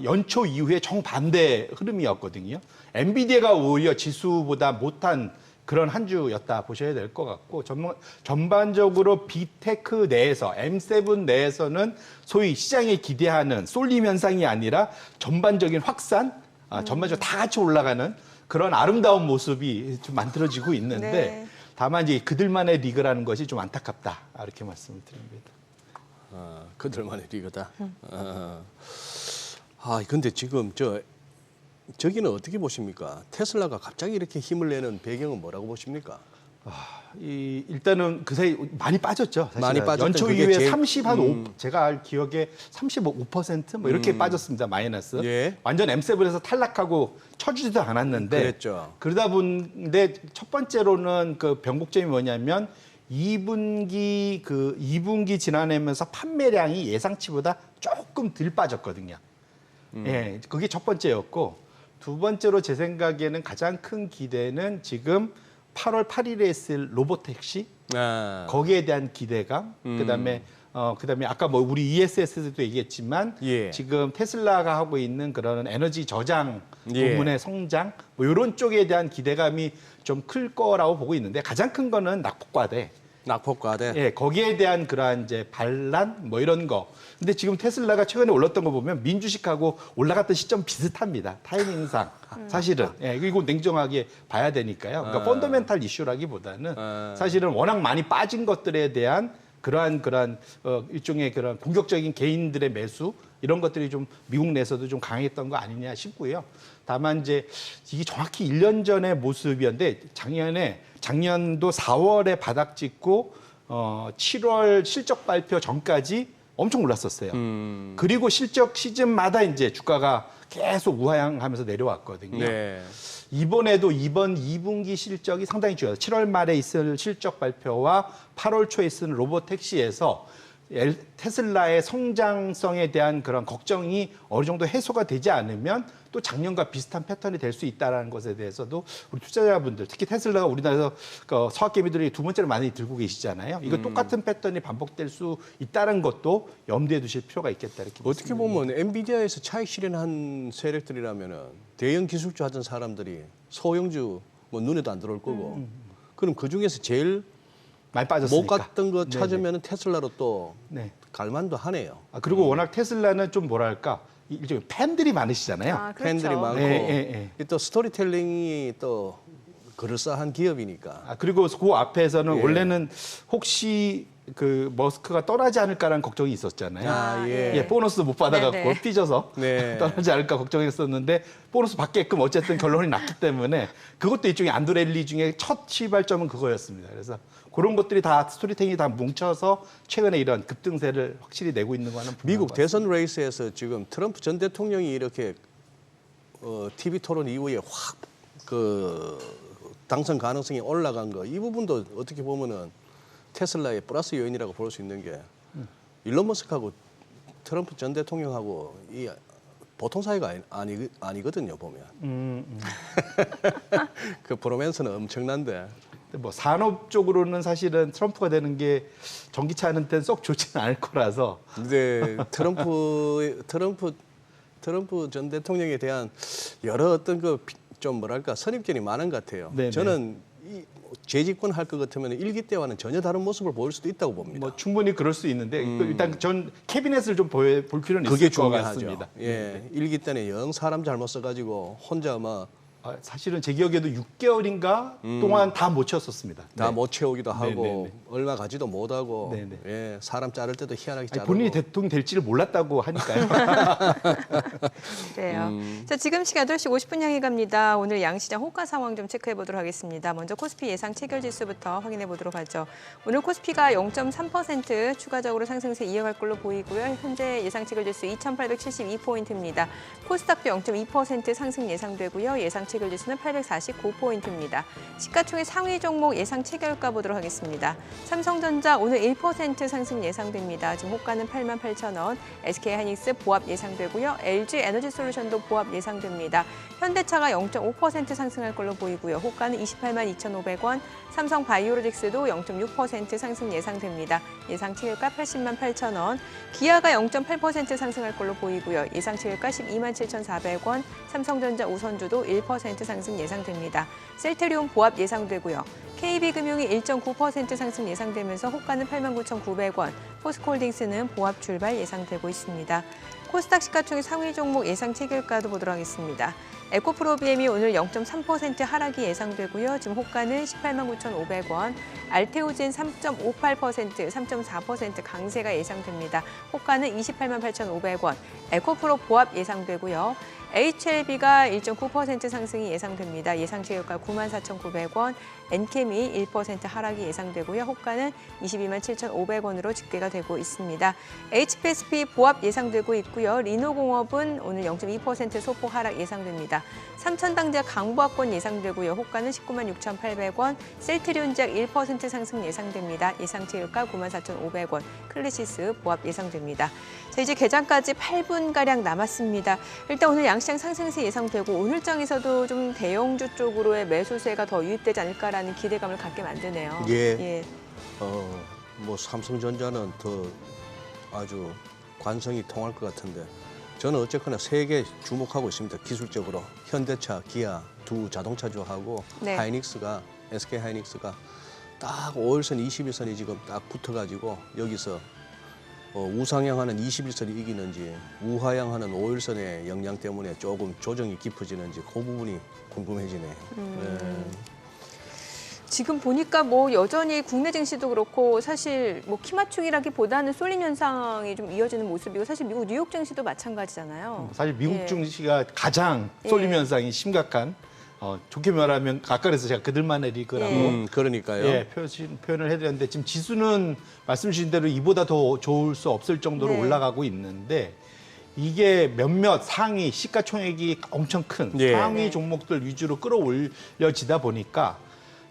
연초 이후에 정반대 흐름이었거든요. 엔비디아가 오히려 지수보다 못한 그런 한 주였다 보셔야 될 것 같고 전반적으로 빅테크 내에서 M7 내에서는 소위 시장에 기대하는 쏠림 현상이 아니라 전반적인 확산, 전반적으로 다 같이 올라가는 그런 아름다운 모습이 좀 만들어지고 있는데 네. 다만 이제 그들만의 리그라는 것이 좀 안타깝다 이렇게 말씀을 드립니다. 그들만의 리그다. 근데 지금 저기는 어떻게 보십니까? 테슬라가 갑자기 이렇게 힘을 내는 배경은 뭐라고 보십니까? 일단은 그 사이 많이 빠졌죠. 사실은. 많이 빠졌던 연초 그게 이후에 제일- 35 제가 알 기억에 35% 뭐 이렇게 빠졌습니다. 마이너스. 예. 완전 M7에서 탈락하고 쳐주지도 않았는데 그랬죠. 그러다 보는데 첫 번째로는 그 변곡점이 뭐냐면 2분기 지나내면서 판매량이 예상치보다 조금 덜 빠졌거든요. 예, 그게 첫 번째였고 두 번째로 제 생각에는 가장 큰 기대는 지금 8월 8일에 있을 로보택시 거기에 대한 기대감, 그다음에 아까 뭐 우리 ESS도 얘기했지만 예. 지금 테슬라가 하고 있는 그런 에너지 저장 예. 부문의 성장 뭐 이런 쪽에 대한 기대감이 좀 클 거라고 보고 있는데 가장 큰 거는 낙폭과대. 낙폭과대. 예, 거기에 대한 그러한 이제 반란 뭐 이런 거. 근데 지금 테슬라가 최근에 올랐던 거 보면 민주식하고 올라갔던 시점 비슷합니다. 타이밍상 사실은. 예, 그리고 냉정하게 봐야 되니까요. 그러니까 펀더멘탈 이슈라기보다는 사실은 워낙 많이 빠진 것들에 대한 그러한 일종의 그런 공격적인 개인들의 매수 이런 것들이 좀 미국 내에서도 좀 강했던 거 아니냐 싶고요. 다만 이제 이게 정확히 1년 전의 모습이었는데 작년도 4월에 바닥 찍고 7월 실적 발표 전까지 엄청 올랐었어요. 그리고 실적 시즌마다 이제 주가가 계속 우하향하면서 내려왔거든요. 네. 이번에도 이번 2분기 실적이 상당히 중요해요. 7월 말에 있을 실적 발표와 8월 초에 있을 로보택시에서 테슬라의 성장성에 대한 그런 걱정이 어느 정도 해소가 되지 않으면 또 작년과 비슷한 패턴이 될 수 있다는 것에 대해서도 우리 투자자분들, 특히 테슬라가 우리나라에서 서학개미들이 두 번째로 많이 들고 계시잖아요. 이거 똑같은 패턴이 반복될 수 있다는 것도 염두에 두실 필요가 있겠다 이렇게 어떻게 보면 엔비디아에서 차익 실현한 세력들이라면은 대형 기술주 하던 사람들이 소형주 뭐 눈에도 안 들어올 거고. 그럼 그 중에서 제일 많이 못 빠졌으니까. 갔던 거 찾으면은 테슬라로 또 네. 갈만도 하네요. 그리고 워낙 테슬라는 좀 뭐랄까 일종의 팬들이 많으시잖아요. 아, 그렇죠. 팬들이 많고 예. 또 스토리텔링이 또 그럴싸한 기업이니까. 그리고 그 앞에서는 예. 원래는 혹시 그 머스크가 떠나지 않을까라는 걱정이 있었잖아요. 아, 예. 예, 보너스도 못 받아갖고 네네. 삐져서 네. 떠나지 않을까 걱정했었는데 보너스 받게끔 어쨌든 결론이 났기 때문에 그것도 일종의 안드렐리 중에 첫 시발점은 그거였습니다. 그래서 그런 것들이 다 스토리텔링이 다 뭉쳐서 최근에 이런 급등세를 확실히 내고 있는 거는 미국 대선 레이스에서 지금 트럼프 전 대통령이 이렇게 TV 토론 이후에 확 당선 가능성이 올라간 거 이 부분도 어떻게 보면은 테슬라의 플러스 요인이라고 볼 수 있는 게 일론 머스크하고 트럼프 전 대통령하고 이 보통 사이가 아니거든요 보면. 그 브로맨스는 엄청난데. 뭐 산업 쪽으로는 사실은 트럼프가 되는 게 전기차 하는 데는 썩 좋지는 않을 거라서 근데 트럼프 전 대통령에 대한 여러 어떤 좀 뭐랄까 선입견이 많은 것 같아요. 네네. 저는 이 재집권 할 것 같으면 일기 때와는 전혀 다른 모습을 보일 수도 있다고 봅니다. 뭐 충분히 그럴 수 있는데 일단 전 캐비넷을 좀 볼 필요는 그게 있을 것 중요하죠. 같습니다. 예, 일기 때는 영 사람 잘못 써가지고 혼자 막 사실은 제 기억에도 6개월인가 동안 다 못 채웠었습니다. 다 네. 못 채우기도 하고 네네네. 얼마 가지도 못하고 네네. 예, 사람 자를 때도 희한하게 아니, 자르고 본인이 대통령 될지를 몰랐다고 하니까요. 그래요. 자, 지금 시각 8시 50분 향해 갑니다. 오늘 양시장 호가 상황 좀 체크해 보도록 하겠습니다. 먼저 코스피 예상 체결 지수부터 확인해 보도록 하죠. 오늘 코스피가 0.3% 추가적으로 상승세 이어갈 걸로 보이고요. 현재 예상 체결 지수 2,872포인트입니다. 코스닥도 0.2% 상승 예상되고요. 예상 체결 지수는 849포인트입니다. 시가총액 상위 종목 예상 체결가 보도록 하겠습니다. 삼성전자 오늘 1% 상승 예상됩니다. 지금 호가는 88,000원, SK하이닉스 보합 예상되고요. LG 에너지솔루션도 보합 예상됩니다. 현대차가 0.5% 상승할 걸로 보이고요. 호가는 282,500원, 삼성바이오로직스도 0.6% 상승 예상됩니다. 예상 체결가 808,000원, 기아가 0.8% 상승할 걸로 보이고요. 예상 체결가 127,400원, 삼성전자 우선주도 1% 상승 예상됩니다. 셀테리온 보합 예상되고요. KB금융이 1.9% 상승 예상되면서 호가는 89,900원, 포스코홀딩스는 보합 출발 예상되고 있습니다. 코스닥 시가총액 상위 종목 예상 체결가도 보도록 하겠습니다. 에코프로비엠이 오늘 0.3% 하락이 예상되고요. 지금 호가는 189,500원, 알테오젠 3.58%, 3.4% 강세가 예상됩니다. 호가는 288,500원, 에코프로 보합 예상되고요. HLB가 1.9% 상승이 예상됩니다. 예상 체결가 94,900원, 엔케미 1% 하락이 예상되고요. 호가는 227,500원으로 집계가 되고 있습니다. HPSP 보합 예상되고 있고요. 리노공업은 오늘 0.2% 소폭 하락 예상됩니다. 삼천당제약 강보합권 예상되고요. 호가는 196,800원, 셀트리온제약 1% 상승 예상됩니다. 예상 체결가 94,500원, 클래시스 보합 예상됩니다. 자, 이제 개장까지 8분가량 남았습니다. 일단 오늘 양시장 상승세 예상되고 오늘장에서도 좀 대형주 쪽으로의 매수세가 더 유입되지 않을까라는 기대감을 갖게 만드네요. 예. 뭐 삼성전자는 더 아주 관성이 통할 것 같은데 저는 어쨌거나 세 개 주목하고 있습니다. 기술적으로 현대차, 기아 두 자동차주하고 네. 하이닉스가 SK 하이닉스가 딱 5일선, 21선이 지금 딱 붙어가지고 여기서 우상향하는 21선이 이기는지 우하향하는 5일선의 영향 때문에 조금 조정이 깊어지는지 그 부분이 궁금해지네요. 네. 지금 보니까 뭐 여전히 국내 증시도 그렇고 사실 뭐 키 맞추기라기보다는 쏠림 현상이 좀 이어지는 모습이고 사실 미국 뉴욕 증시도 마찬가지잖아요. 사실 미국 예. 증시가 가장 쏠림 예. 현상이 심각한 좋게 말하면 아까 그래서 제가 그들만의 리그라고 그러니까요. 예, 표현을 해드렸는데 지금 지수는 말씀 주신 대로 이보다 더 좋을 수 없을 정도로 네. 올라가고 있는데 이게 몇몇 상위 시가총액이 엄청 큰 예. 상위 네. 종목들 위주로 끌어올려지다 보니까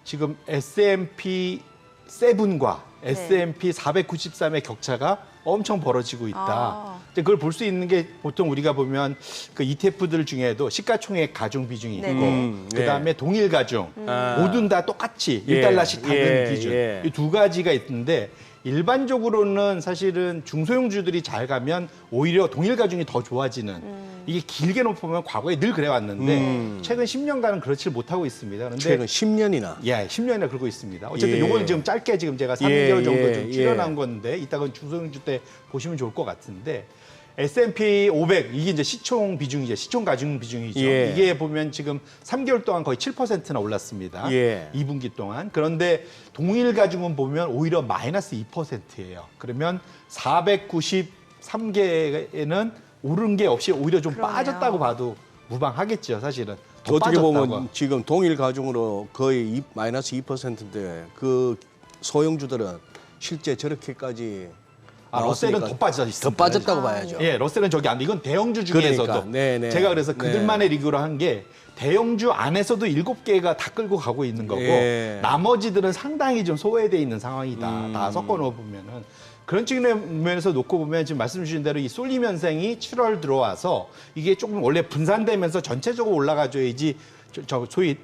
지금 S&P 7과 S&P 493의 격차가 엄청 벌어지고 있다. 아. 이제 그걸 볼 수 있는 게 보통 우리가 보면 그 ETF들 중에도 시가총액 가중 비중이 있고 네네. 그다음에 동일 가중 아. 모든 다 똑같이 예, 1달러씩 받는 예, 기준 예. 이 두 가지가 있는데 일반적으로는 사실은 중소형주들이 잘 가면 오히려 동일 가중이 더 좋아지는 이게 길게 놓으면 과거에 늘 그래왔는데 최근 10년간은 그렇지 못하고 있습니다. 그런데 최근 10년이나. 예, 10년이나 그러고 있습니다. 어쨌든 예. 요거는 지금 짧게 지금 제가 3개월 예, 정도 예, 좀 출연한 건데 이따가 중소형주 때 보시면 좋을 것 같은데 S&P 500 이게 이제 시총 비중이죠. 시총 가중 비중이죠. 예. 이게 보면 지금 3개월 동안 거의 7%나 올랐습니다. 예. 2분기 동안. 그런데 동일 가중은 보면 오히려 마이너스 2%예요. 그러면 493개에는 오른 게 없이 오히려 좀 그러네요. 빠졌다고 봐도 무방하겠죠, 사실은. 더 어떻게 빠졌다고. 보면 지금 동일 가중으로 거의 마이너스 2%인데 그 소형주들은 실제 저렇게까지 러셀은 나왔으니까 더 빠져 있습니다. 더 빠졌다고 봐야죠. 예, 러셀은 저기 안 돼. 이건 대형주 중에서도 그러니까, 네네. 제가 그래서 네. 그들만의 리그로 한 게 대형주 안에서도 7개가 다 끌고 가고 있는 거고 예. 나머지들은 상당히 좀 소외돼 있는 상황이다. 다 섞어 놓어 보면은 그런 측면에서 놓고 보면 지금 말씀 주신 대로 이 쏠림 현상이 7월 들어와서 이게 조금 원래 분산되면서 전체적으로 올라가줘야지 소위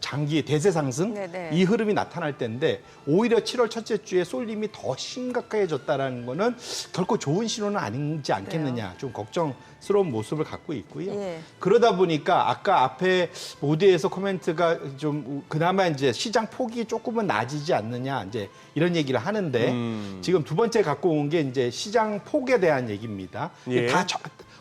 장기 대세 상승 네네. 이 흐름이 나타날 때인데 오히려 7월 첫째 주에 쏠림이 더 심각해졌다라는 거는 결코 좋은 신호는 아니지 않겠느냐 좀 걱정스러운 모습을 갖고 있고요. 예. 그러다 보니까 아까 앞에 모두에서 코멘트가 좀 그나마 이제 시장 폭이 조금은 낮아지지 않느냐 이제 이런 얘기를 하는데 지금 두 번째 갖고 온 게 이제 시장 폭에 대한 얘기입니다. 예. 다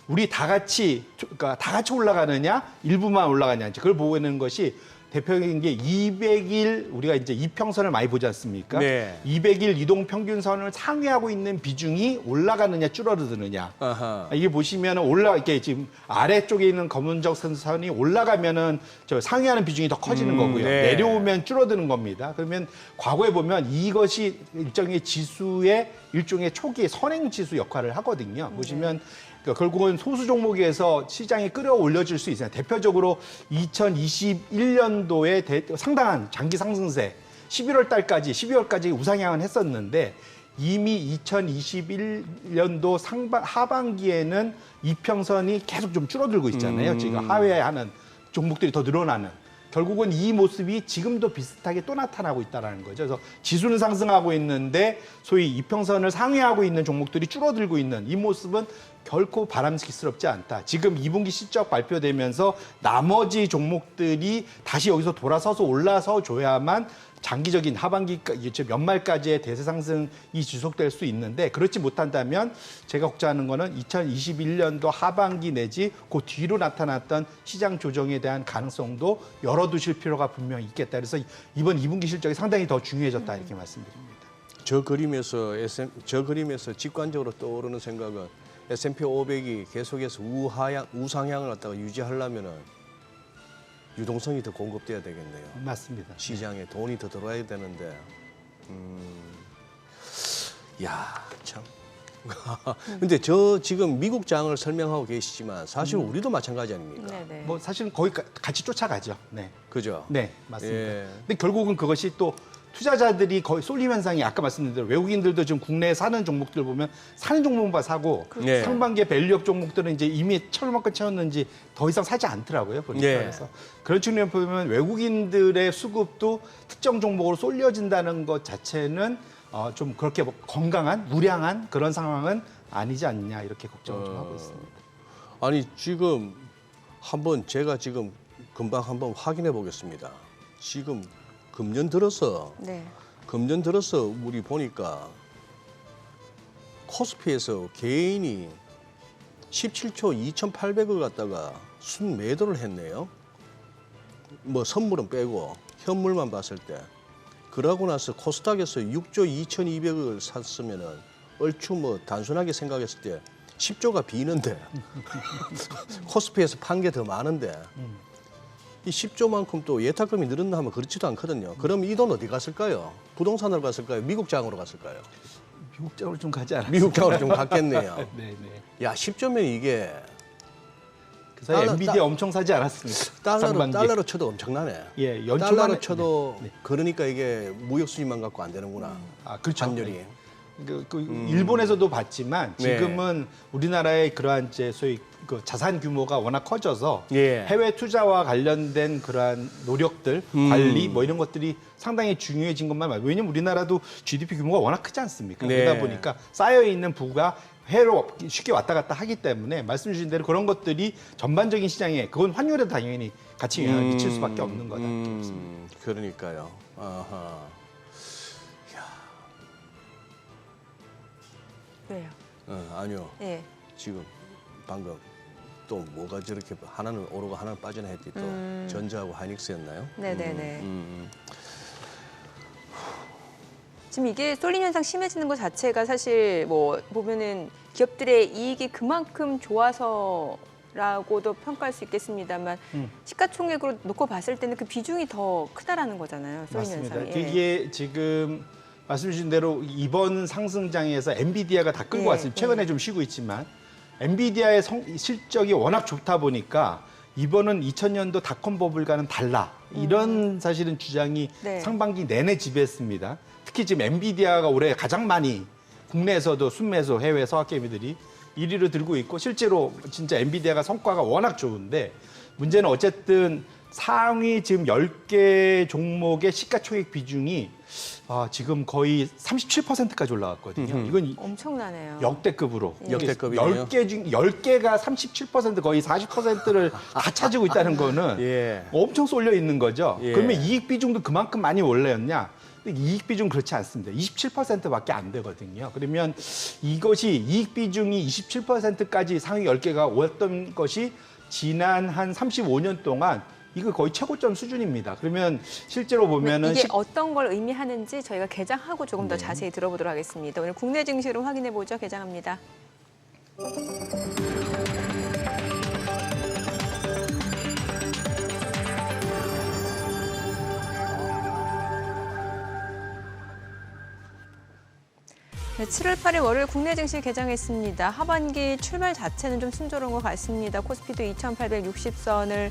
우리 다 같이 그러니까 다 같이 올라가느냐 일부만 올라가냐 그걸 보는 것이 대표적인 게 200일 우리가 이제 이평선을 많이 보지 않습니까? 네. 200일 이동 평균선을 상회하고 있는 비중이 올라가느냐 줄어드느냐. 아하. 이게 보시면 이렇게 지금 아래쪽에 있는 검은적 선이 올라가면은 저 상회하는 비중이 더 커지는 거고요. 네. 내려오면 줄어드는 겁니다. 그러면 과거에 보면 이것이 일종의 지수의 일종의 초기 선행 지수 역할을 하거든요. 보시면 그러니까 결국은 소수 종목에서 시장이 끌어올려질 수 있어요. 대표적으로 2021년도에 상당한 장기 상승세 11월 달까지 12월까지 우상향을 했었는데 이미 2021년도 하반기에는 이평선이 계속 좀 줄어들고 있잖아요. 지금 하회하는 종목들이 더 늘어나는. 결국은 이 모습이 지금도 비슷하게 또 나타나고 있다는 거죠. 그래서 지수는 상승하고 있는데 소위 이평선을 상회하고 있는 종목들이 줄어들고 있는 이 모습은 결코 바람직스럽지 않다. 지금 2분기 실적 발표되면서 나머지 종목들이 다시 여기서 돌아서서 올라서 줘야만 장기적인 하반기 연말까지의 대세 상승이 지속될 수 있는데 그렇지 못한다면 제가 걱정하는 거는 2021년도 하반기 내지 그 뒤로 나타났던 시장 조정에 대한 가능성도 열어두실 필요가 분명히 있겠다. 그래서 이번 2분기 실적이 상당히 더 중요해졌다 이렇게 말씀드립니다. 저 그림에서 직관적으로 떠오르는 생각은 S&P 500이 계속해서 우상향을 갖다가 유지하려면은 유동성이 더 공급돼야 되겠네요. 맞습니다. 시장에 돈이 더 들어와야 되는데, 야 참. 근데 저 지금 미국 장을 설명하고 계시지만 사실 우리도 마찬가지 아닙니까? 네네. 뭐 사실은 거의 같이 쫓아가죠. 네, 그죠? 네 맞습니다. 예. 근데 결국은 그것이 또 투자자들이 거의 쏠림 현상이 아까 말씀드린 대로 외국인들도 지금 국내에 사는 종목들 보면 사는 종목만 사고 네. 상반기에 밸류업 종목들은 이제 이미 철만큼 채웠는지 더 이상 사지 않더라고요. 보니까 네. 그래서 그런 측면 보면 외국인들의 수급도 특정 종목으로 쏠려진다는 것 자체는 좀 그렇게 뭐 건강한 무량한 그런 상황은 아니지 않냐 이렇게 걱정을 좀 하고 있습니다. 아니 지금 제가 지금 금방 한번 확인해 보겠습니다. 지금 금년 들어서 네. 우리 보니까 코스피에서 개인이 17초 2,800을 갖다가 순매도를 했네요. 뭐 선물은 빼고 현물만 봤을 때. 그러고 나서 코스닥에서 6조 2,200을 샀으면은 얼추 뭐 단순하게 생각했을 때 10조가 비는데 코스피에서 판 게 더 많은데 이 10조만큼 또 예탁금이 늘었나 하면 그렇지도 않거든요. 그럼 이 돈 어디 갔을까요? 부동산으로 갔을까요? 미국 장으로 갔을까요? 미국 장으로 좀 가지 않았어요? 미국 장으로 좀 갔겠네요. 네, 네. 야, 10조면 이게 그 사이 엔비디아 엄청 사지 않았습니까? 상반기에. 달러로 쳐도 엄청나네. 예, 달러로 쳐도 네. 그러니까 이게 무역 수지만 갖고 안 되는구나. 아, 그렇죠. 환율이. 일본에서도 봤지만 네. 지금은 우리나라의 그러한 이제 소위 그 자산 규모가 워낙 커져서 예. 해외 투자와 관련된 그러한 노력들, 관리 뭐 이런 것들이 상당히 중요해진 것만 말고 왜냐면 우리나라도 GDP 규모가 워낙 크지 않습니까? 네. 그러다 보니까 쌓여 있는 부가 해외로 쉽게 왔다 갔다 하기 때문에 말씀 주신 대로 그런 것들이 전반적인 시장에 그건 환율에 당연히 같이 영향을 미칠 수밖에 없는 거다. 그러니까요. 아하. 왜요? 아니요. 예. 지금 방금 또 뭐가 저렇게 하나는 오르고 하나는 빠지나 했더니 또 전자하고 하이닉스였나요? 네네네. 지금 이게 쏠림 현상 심해지는 것 자체가 사실 뭐 보면은 기업들의 이익이 그만큼 좋아서라고도 평가할 수 있겠습니다만 시가총액으로 놓고 봤을 때는 그 비중이 더 크다라는 거잖아요. 쏠림 맞습니다. 현상이. 예. 그게 지금 말씀 주신 대로 이번 상승장에서 엔비디아가 다 끌고 예, 왔습니다. 최근에 좀 쉬고 있지만 엔비디아의 실적이 워낙 좋다 보니까 이번은 2000년도 닷컴 버블과는 달라. 이런 사실은 주장이 네. 상반기 내내 지배했습니다. 특히 지금 엔비디아가 올해 가장 많이 국내에서도 순매수 해외 서학개미들이 1위를 들고 있고 실제로 진짜 엔비디아가 성과가 워낙 좋은데 문제는 어쨌든 상위 지금 10개 종목의 시가총액 비중이 지금 거의 37%까지 올라갔거든요. 이건 엄청나네요. 역대급으로. 역대급이네요. 10개가 37% 거의 40%를 다 차지고 있다는 거는 예. 엄청 쏠려 있는 거죠. 예. 그러면 이익 비중도 그만큼 많이 올랐냐? 근데 이익 비중 그렇지 않습니다. 27%밖에 안 되거든요. 그러면 이것이 이익 비중이 27%까지 상위 10개가 왔던 것이 지난 한 35년 동안 이거 거의 최고점 수준입니다. 그러면 실제로 보면은 이게 어떤 걸 의미하는지 저희가 개장하고 조금 더 네. 자세히 들어보도록 하겠습니다. 오늘 국내 증시로 확인해 보죠. 개장합니다. 네, 7월 8일 월요일 국내 증시 개장했습니다. 하반기 출발 자체는 좀 순조로운 것 같습니다. 코스피도 2,860선을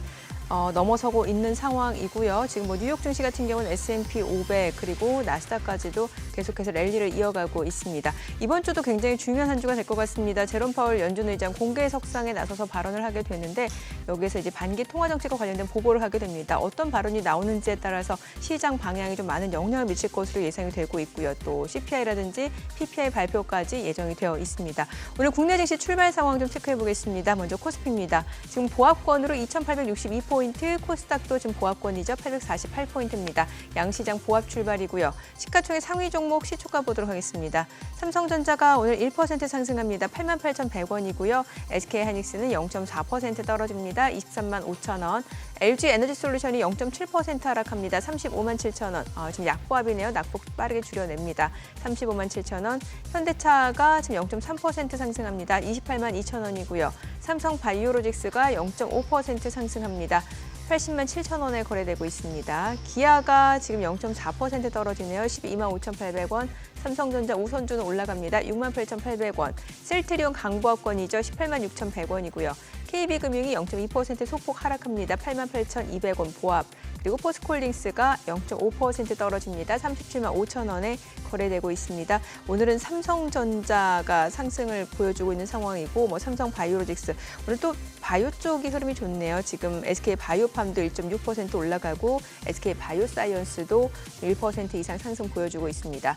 넘어서고 있는 상황이고요. 지금 뭐 뉴욕 증시 같은 경우는 S&P 500 그리고 나스닥까지도 계속해서 랠리를 이어가고 있습니다. 이번 주도 굉장히 중요한 한 주가 될 것 같습니다. 제롬 파월 연준 의장 공개 석상에 나서서 발언을 하게 되는데 여기에서 이제 반기 통화 정책과 관련된 보고를 하게 됩니다. 어떤 발언이 나오는지에 따라서 시장 방향이 좀 많은 영향을 미칠 것으로 예상이 되고 있고요. 또 CPI라든지 PPI 발표까지 예정이 되어 있습니다. 오늘 국내 증시 출발 상황 좀 체크해 보겠습니다. 먼저 코스피입니다. 지금 보합권으로 2,862포인트, 코스닥도 지금 보합권이죠. 848포인트입니다. 양시장 보합 출발이고요. 시가총액 상위 종목 시초가 보도록 하겠습니다. 삼성전자가 오늘 1% 상승합니다. 88,100원이고요. SK하이닉스는 0.4% 떨어집니다. 23만 5천 원. LG에너지솔루션이 0.7% 하락합니다. 35만 7천 원. 지금 약보합이네요. 낙폭 빠르게 줄여냅니다. 35만 7천 원. 현대차가 지금 0.3% 상승합니다. 28만 2천 원이고요. 삼성바이오로직스가 0.5% 상승합니다. 80만 7천 원에 거래되고 있습니다. 기아가 지금 0.4% 떨어지네요. 12만 5,800원. 삼성전자 우선주는 올라갑니다. 6만 8,800원. 셀트리온 강보합권이죠. 18만 6,100원이고요. KB금융이 0.2% 소폭 하락합니다. 8만 8,200원 보합. 그리고 포스코홀딩스가 0.5% 떨어집니다. 37만 5천 원에 거래되고 있습니다. 오늘은 삼성전자가 상승을 보여주고 있는 상황이고 뭐 삼성바이오로직스 오늘 또 바이오 쪽이 흐름이 좋네요. 지금 SK바이오팜도 1.6% 올라가고 SK바이오사이언스도 1% 이상 상승 보여주고 있습니다.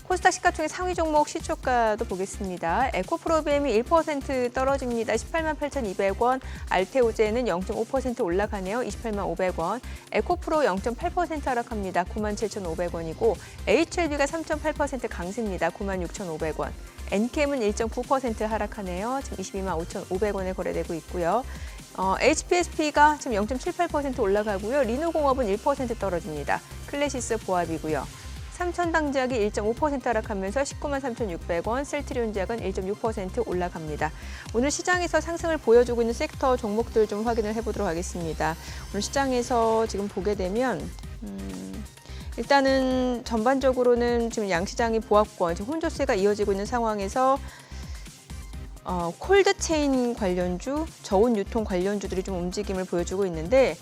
코스닥 시가총액 상위 종목 시초가도 보겠습니다. 에코프로비엠이 1% 떨어집니다. 18만 8,200원. 알테오제는 0.5% 올라가네요. 28만 500원. 에코프로 0.8% 하락합니다. 9만 7,500원이고 HLB가 3.8% 강세입니다. 9만 6,500원. 엔캠은 1.9% 하락하네요. 지금 22만 5,500원에 거래되고 있고요. HPSP가 지금 0.78% 올라가고요. 리노공업은 1% 떨어집니다. 클래시스 보합이고요. 삼천당제약이 1.5% 하락하면서 19만 3,600원, 셀트리온제약은 1.6% 올라갑니다. 오늘 시장에서 상승을 보여주고 있는 섹터 종목들 좀 확인을 해보도록 하겠습니다. 오늘 시장에서 지금 보게 되면 일단은 전반적으로는 지금 양시장이 보합권, 지금 혼조세가 이어지고 있는 상황에서 콜드체인 관련주, 저온 유통 관련주들이 좀 움직임을 보여주고 있는데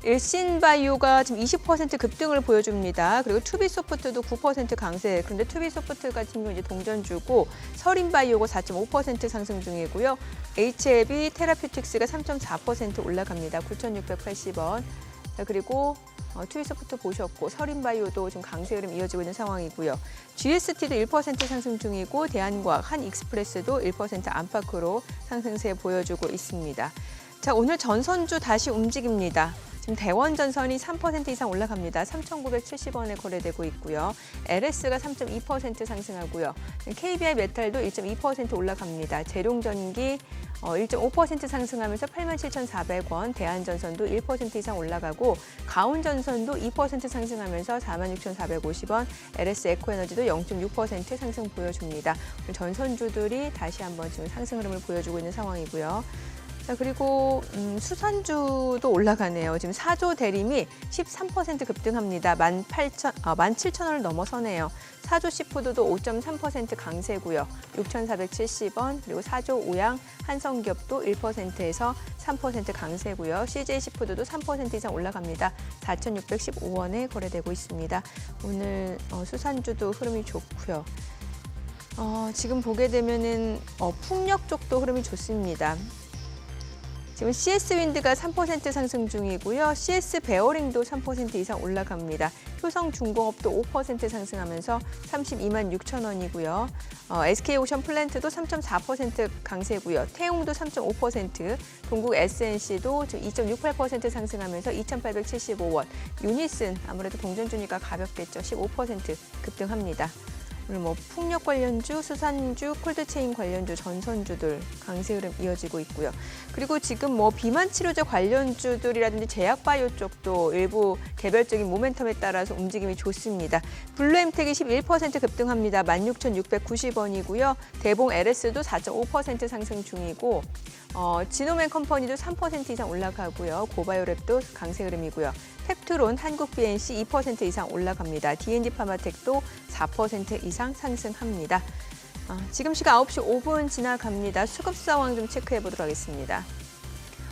일신바이오가 지금 20% 급등을 보여줍니다. 그리고 투비소프트도 9% 강세. 그런데 투비소프트 같은 경우 이제 동전주고 서린바이오가 4.5% 상승 중이고요. HLB 테라퓨틱스가 3.4% 올라갑니다. 9,680원. 그리고 투비소프트 보셨고 서린바이오도 지금 강세 흐름 이어지고 있는 상황이고요. GST도 1% 상승 중이고 대한과학, 한익스프레스도 1% 안팎으로 상승세 보여주고 있습니다. 자, 오늘 전선주 다시 움직입니다. 지금 대원전선이 3% 이상 올라갑니다. 3,970원에 거래되고 있고요. LS가 3.2% 상승하고요. KBI 메탈도 1.2% 올라갑니다. 재룡전기 1.5% 상승하면서 87,400원, 대한전선도 1% 이상 올라가고 가온전선도 2% 상승하면서 46,450원, LS 에코에너지도 0.6% 상승 보여줍니다. 전선주들이 다시 한번 지금 상승 흐름을 보여주고 있는 상황이고요. 자, 그리고 수산주도 올라가네요. 지금 사조 대림이 13% 급등합니다. 17,000원을 넘어서네요. 사조 시푸드도 5.3% 강세고요. 6,470원. 그리고 사조 우양, 한성기업도 1%에서 3% 강세고요. CJ 시푸드도 3% 이상 올라갑니다. 4,615원에 거래되고 있습니다. 오늘 수산주도 흐름이 좋고요. 지금 보게 되면은 풍력 쪽도 흐름이 좋습니다. 지금 CS 윈드가 3% 상승 중이고요. CS 베어링도 3% 이상 올라갑니다. 효성중공업도 5% 상승하면서 32만 6천 원이고요. SK오션플랜트도 3.4% 강세고요. 태웅도 3.5%, 동국 SNC도 2.68% 상승하면서 2,875원. 유니슨 아무래도 동전주니까 가볍겠죠. 15% 급등합니다. 오늘 뭐 풍력 관련주, 수산주, 콜드체인 관련주, 전선주들 강세 흐름 이어지고 있고요. 그리고 지금 뭐 비만 치료제 관련주들이라든지 제약바이오 쪽도 일부 개별적인 모멘텀에 따라서 움직임이 좋습니다. 블루엠텍이 11% 급등합니다. 16,690원이고요. 대봉 LS도 4.5% 상승 중이고 지노맨 컴퍼니도 3% 이상 올라가고요. 고바이오랩도 강세 흐름이고요. 펩트론, 한국 BNC 2% 이상 올라갑니다. D&D 파마텍도 4% 이상 상승합니다. 지금 시각 9시 5분 지나갑니다. 수급 상황 좀 체크해 보도록 하겠습니다.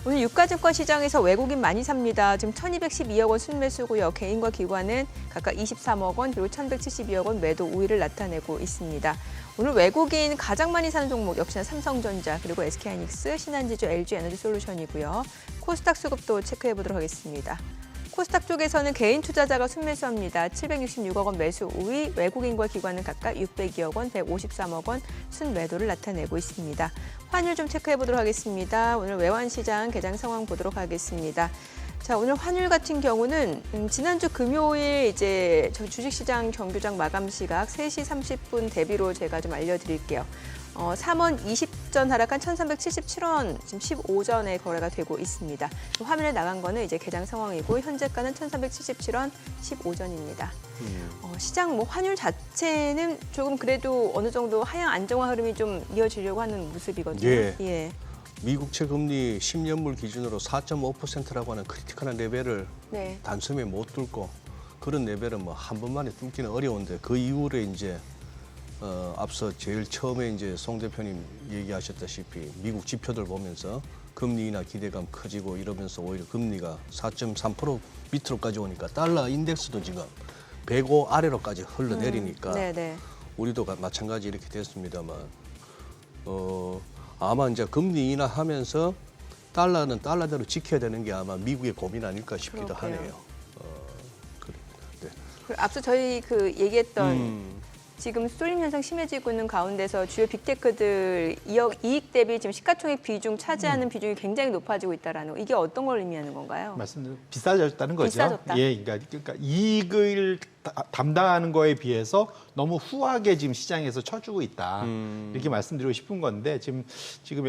오늘 유가증권 시장에서 외국인 많이 삽니다. 지금 1,212억 원 순매수고요. 개인과 기관은 각각 23억 원, 그리고 1,172억 원 매도 우위를 나타내고 있습니다. 오늘 외국인 가장 많이 사는 종목 역시나 삼성전자, 그리고 SK하이닉스, 신한지주, LG에너지솔루션이고요. 코스닥 수급도 체크해 보도록 하겠습니다. 코스닥 쪽에서는 개인 투자자가 순매수합니다. 766억 원 매수 우위, 외국인과 기관은 각각 602억 원, 153억 원 순매도를 나타내고 있습니다. 환율 좀 체크해 보도록 하겠습니다. 오늘 외환시장 개장 상황 보도록 하겠습니다. 자, 오늘 환율 같은 경우는 지난주 금요일 이제 주식시장 정규장 마감 시각 3시 30분 대비로 제가 좀 알려드릴게요. 3원 20전 하락한 1,377원 지금 15전에 거래가 되고 있습니다. 화면에 나간 거는 이제 개장 상황이고 현재가는 1,377원 15전입니다. 시장 뭐 환율 자체는 조금 그래도 어느 정도 하향 안정화 흐름이 좀 이어지려고 하는 모습이거든요. 예. 미국채 금리 10년물 기준으로 4.5%라고 하는 크리티컬한 레벨을 네. 단숨에 못 뚫고 그런 레벨은 뭐 한 번만에 뚫기는 어려운데 그 이후에 이제 앞서 제일 처음에 이제 송 대표님 얘기하셨다시피 미국 지표들 보면서 금리 인하 기대감 커지고 이러면서 오히려 금리가 4.3% 밑으로까지 오니까 달러 인덱스도 지금 105 아래로까지 흘러내리니까 우리도 마찬가지 이렇게 됐습니다만 아마 이제 금리 인하하면서 달러는 달러대로 지켜야 되는 게 아마 미국의 고민 아닐까 싶기도 그렇게요. 하네요. 네. 앞서 저희 그 얘기했던 지금 쏠림 현상 심해지고 있는 가운데서 주요 빅테크들 이익 대비 지금 시가총액 비중 차지하는 비중이 굉장히 높아지고 있다라는 거. 이게 어떤 걸 의미하는 건가요? 말씀대로 비싸졌다는 거죠. 비싸졌다. 예, 그러니까 이익을 담당하는 거에 비해서 너무 후하게 지금 시장에서 쳐주고 있다. 이렇게 말씀드리고 싶은 건데 지금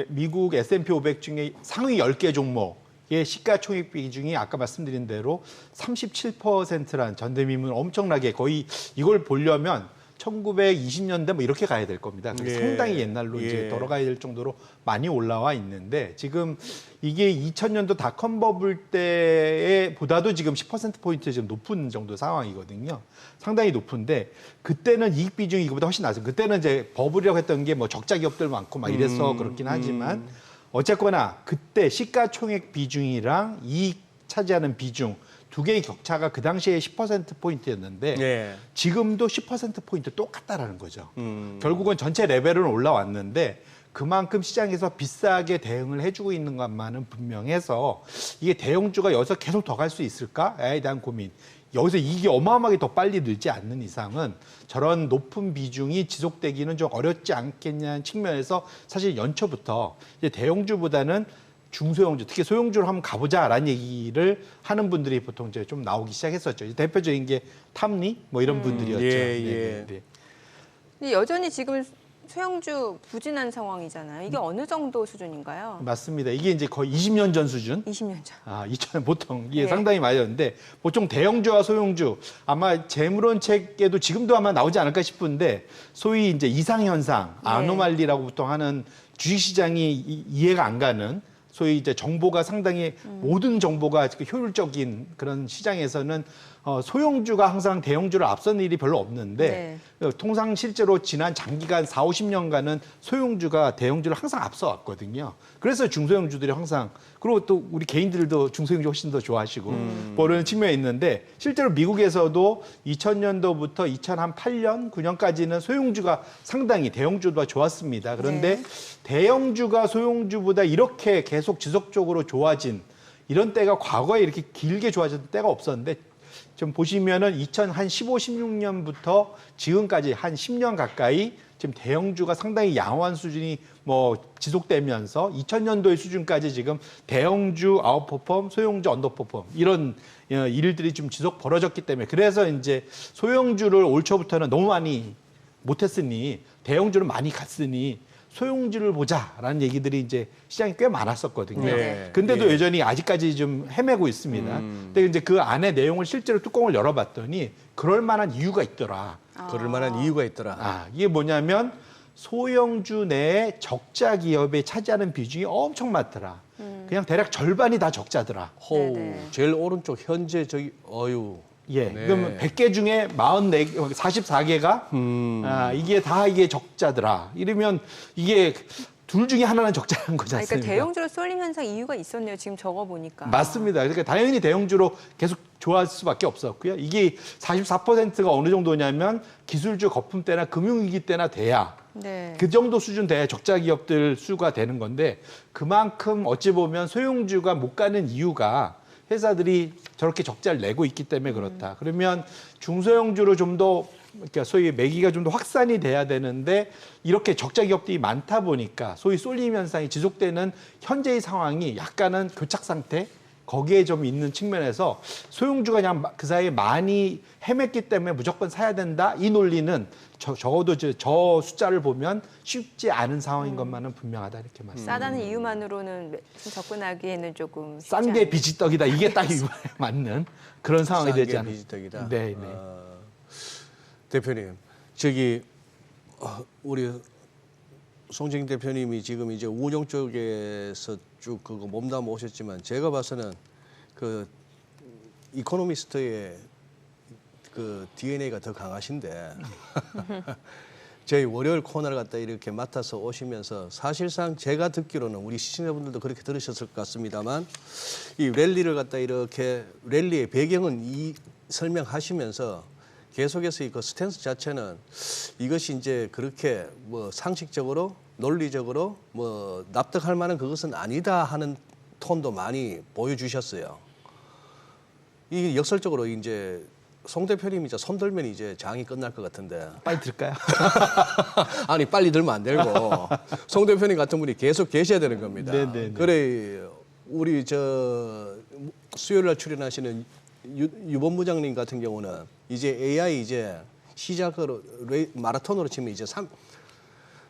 미국 S&P 500 중에 상위 10개 종목의 시가총액 비중이 아까 말씀드린 대로 37%란 전대미문 엄청나게 거의 이걸 보려면 1920년대 뭐 이렇게 가야 될 겁니다. 그래서 상당히 옛날로 이제 돌아가야 될 정도로 많이 올라와 있는데 지금 이게 2000년도 닷컴 버블 때에 보다도 지금 10%포인트 지금 높은 정도 상황이거든요. 상당히 높은데 그때는 이익 비중이 이거보다 훨씬 낮아요. 그때는 이제 버블이라고 했던 게 뭐 적자 기업들 많고 막 이래서 그렇긴 하지만 어쨌거나 그때 시가총액 비중이랑 이익 차지하는 비중 두 개의 격차가 그 당시에 10%포인트였는데 지금도 10%포인트 똑같다라는 거죠. 결국은 전체 레벨은 올라왔는데 그만큼 시장에서 비싸게 대응을 해주고 있는 것만은 분명해서 이게 대형주가 여기서 계속 더 갈 수 있을까에 대한 고민. 여기서 이게 어마어마하게 더 빨리 늘지 않는 이상은 저런 높은 비중이 지속되기는 좀 어렵지 않겠냐는 측면에서 사실 연초부터 이제 대형주보다는 중소형주, 특히 소형주로 한번 가보자라는 얘기를 하는 분들이 보통 이제 좀 나오기 시작했었죠. 대표적인 게 탐리 뭐 이런 분들이었죠. 근데 여전히 지금 소형주 부진한 상황이잖아요. 이게 어느 정도 수준인가요? 맞습니다. 이게 이제 거의 20년 전 수준. 20년 전. 2000 보통 이게 상당히 많았는데 보통 대형주와 소형주 아마 재물원책에도 지금도 아마 나오지 않을까 싶은데 소위 이제 이상현상, 아노말리라고 보통 하는 주식시장이 이해가 안 가는 소위 이제 정보가 상당히 모든 정보가 효율적인 그런 시장에서는 소형주가 항상 대형주를 앞선 일이 별로 없는데 통상 실제로 지난 장기간 4, 50년간은 소형주가 대형주를 항상 앞서 왔거든요. 그래서 중소형주들이 항상 그리고 또 우리 개인들도 중소형주 훨씬 더 좋아하시고 그런 측면이 있는데 실제로 미국에서도 2000년도부터 2008년, 9년까지는 소형주가 상당히 대형주가 좋았습니다. 그런데 대형주가 소형주보다 이렇게 계속 지속적으로 좋아진 이런 때가 과거에 이렇게 길게 좋아졌던 때가 없었는데 좀 보시면은 2015, 16년부터 지금까지 한 10년 가까이 지금 대형주가 상당히 양호한 수준이 뭐 지속되면서 2000년도의 수준까지 지금 대형주 아웃퍼폼, 소형주 언더퍼폼 이런 일들이 좀 지속 벌어졌기 때문에 그래서 이제 소형주를 올 초부터는 너무 많이 못했으니 대형주를 많이 갔으니 소형주를 보자라는 얘기들이 이제 시장에 꽤 많았었거든요. 네. 근데도 예. 여전히 아직까지 좀 헤매고 있습니다. 근데 이제 그 안에 내용을 실제로 뚜껑을 열어봤더니 그럴 만한 이유가 있더라. 그럴 만한 이유가 있더라. 아, 이게 뭐냐면 소형주 내에 적자 기업에 차지하는 비중이 엄청 많더라. 그냥 대략 절반이 다 적자더라. 호우, 네네. 제일 오른쪽 현재 저기 어유. 예. 네. 그러면 100개 중에 44개가 이게 다 이게 적자더라. 이러면 이게 둘 중에 하나는 적자인 거지 그러니까 않습니까? 대형주로 쏠림 현상 이유가 있었네요. 지금 적어 보니까. 맞습니다. 그러니까 당연히 대형주로 계속 좋아할 수밖에 없었고요. 이게 44%가 어느 정도냐면 기술주 거품 때나 금융위기 때나 돼야 네. 그 정도 수준 돼야 적자 기업들 수가 되는 건데 그만큼 어찌 보면 소형주가 못 가는 이유가 회사들이 저렇게 적자를 내고 있기 때문에 그렇다. 그러면 중소형주로 좀 더 그러니까 소위 매기가 좀 더 확산이 돼야 되는데 이렇게 적자 기업들이 많다 보니까 소위 쏠림 현상이 지속되는 현재의 상황이 약간은 교착 상태 거기에 좀 있는 측면에서 소형주가 그냥 그 사이에 많이 헤맸기 때문에 무조건 사야 된다 이 논리는 적어도 저 숫자를 보면 쉽지 않은 상황인 것만은 분명하다 이렇게 말씀드립니다. 싸다는 이유만으로는 접근하기에는 조금 쉽지 싼 게 비지떡이다 이게 딱 이번에 맞는 그런 상황이 싼게 되지 않을까. 비지떡이다. 네, 네. 대표님, 저기 우리 송정 대표님이 지금 이제 운영 쪽에서 쭉 그거 몸담아 오셨지만 제가 봐서는 그 이코노미스트의 그 DNA가 더 강하신데 저희 월요일 코너를 갖다 이렇게 맡아서 오시면서 사실상 제가 듣기로는 우리 시청자분들도 그렇게 들으셨을 것 같습니다만 이 랠리를 갖다 이렇게 랠리의 배경은 이 설명하시면서 계속해서 그 스탠스 자체는 이것이 이제 그렇게 뭐 상식적으로 논리적으로 뭐 납득할 만한 그것은 아니다 하는 톤도 많이 보여주셨어요. 이게 역설적으로 이제 송 대표님 이제 손 들면 이제 장이 끝날 것 같은데 빨리 들까요? 아니 빨리 들면 안 되고 송 대표님 같은 분이 계속 계셔야 되는 겁니다. 네네네. 그래 우리 저 수요일 날 출연하시는 유 본부장님 같은 경우는 이제 AI 이제 시작으로 마라톤으로 치면 이제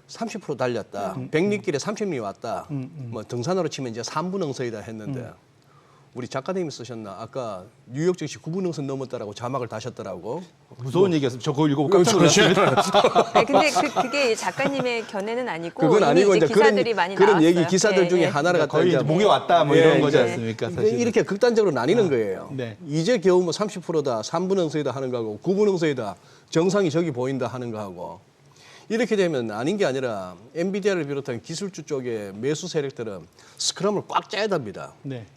30% 달렸다. 100리길에 30리 왔다. 뭐 등산으로 치면 이제 3분 응선이다 했는데 우리 작가님이 쓰셨나? 아까 뉴욕 증시 9분 응선 넘었다라고 자막을 다셨더라고. 무서운 얘기였습니다. 저 그거 읽고 깜짝 놀랐습니다. 아니, 근데 그게 작가님의 견해는 아니고 그건 이미 아니고 이제 이제 기사들이 많이 그런 나왔어요. 얘기 기사들 네, 중에 네. 하나를 갖다 거의 이제 목에 왔다 뭐 예, 이런 거지 이제 않습니까? 사실. 이렇게 극단적으로 나뉘는 거예요. 네. 이제 겨우 뭐 30%다, 3분 응선이다 하는 거하고 9분 응선이다, 정상이 저기 보인다 하는 거하고 이렇게 되면 아닌 게 아니라 엔비디아를 비롯한 기술주 쪽의 매수 세력들은 스크럼을 꽉 짜야 됩니다. 네.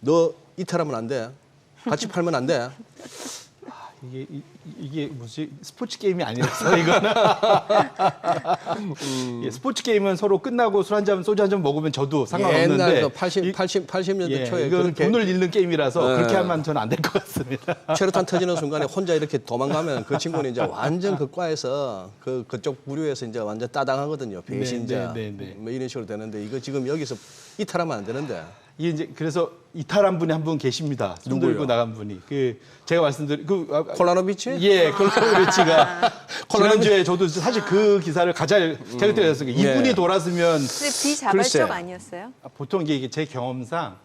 너 이탈하면 안 돼. 같이 팔면 안 돼. 이게 뭐지 스포츠 게임이 아니라서 이거는 예, 스포츠 게임은 서로 끝나고 술 한 잔 소주 한 잔 먹으면 저도 상관없는데 옛날 80년대 예, 초에 이건 그렇게 돈을 잃는 게임이라서 네. 그렇게 하면 저는 안 될 것 같습니다. 체류탄 터지는 순간에 혼자 이렇게 도망가면 그 친구는 이제 완전 그 과에서 그쪽 부류에서 이제 완전 따당하거든요. 배신자 네, 네, 네, 네. 뭐 이런 식으로 되는데 이거 지금 여기서 이탈하면 안 되는데. 이게 이제 그래서 이탈한 분이 한 분 계십니다. 손 들고 누구요? 나간 분이 그 제가 말씀드린 콜라노비치? 예, 콜라노비치가 지난주에 저도 사실 그 기사를 가장 제가 드렸어요. 이분이 네. 돌았으면 근데 비자발적 글쎄. 아니었어요? 보통 이게 제 경험상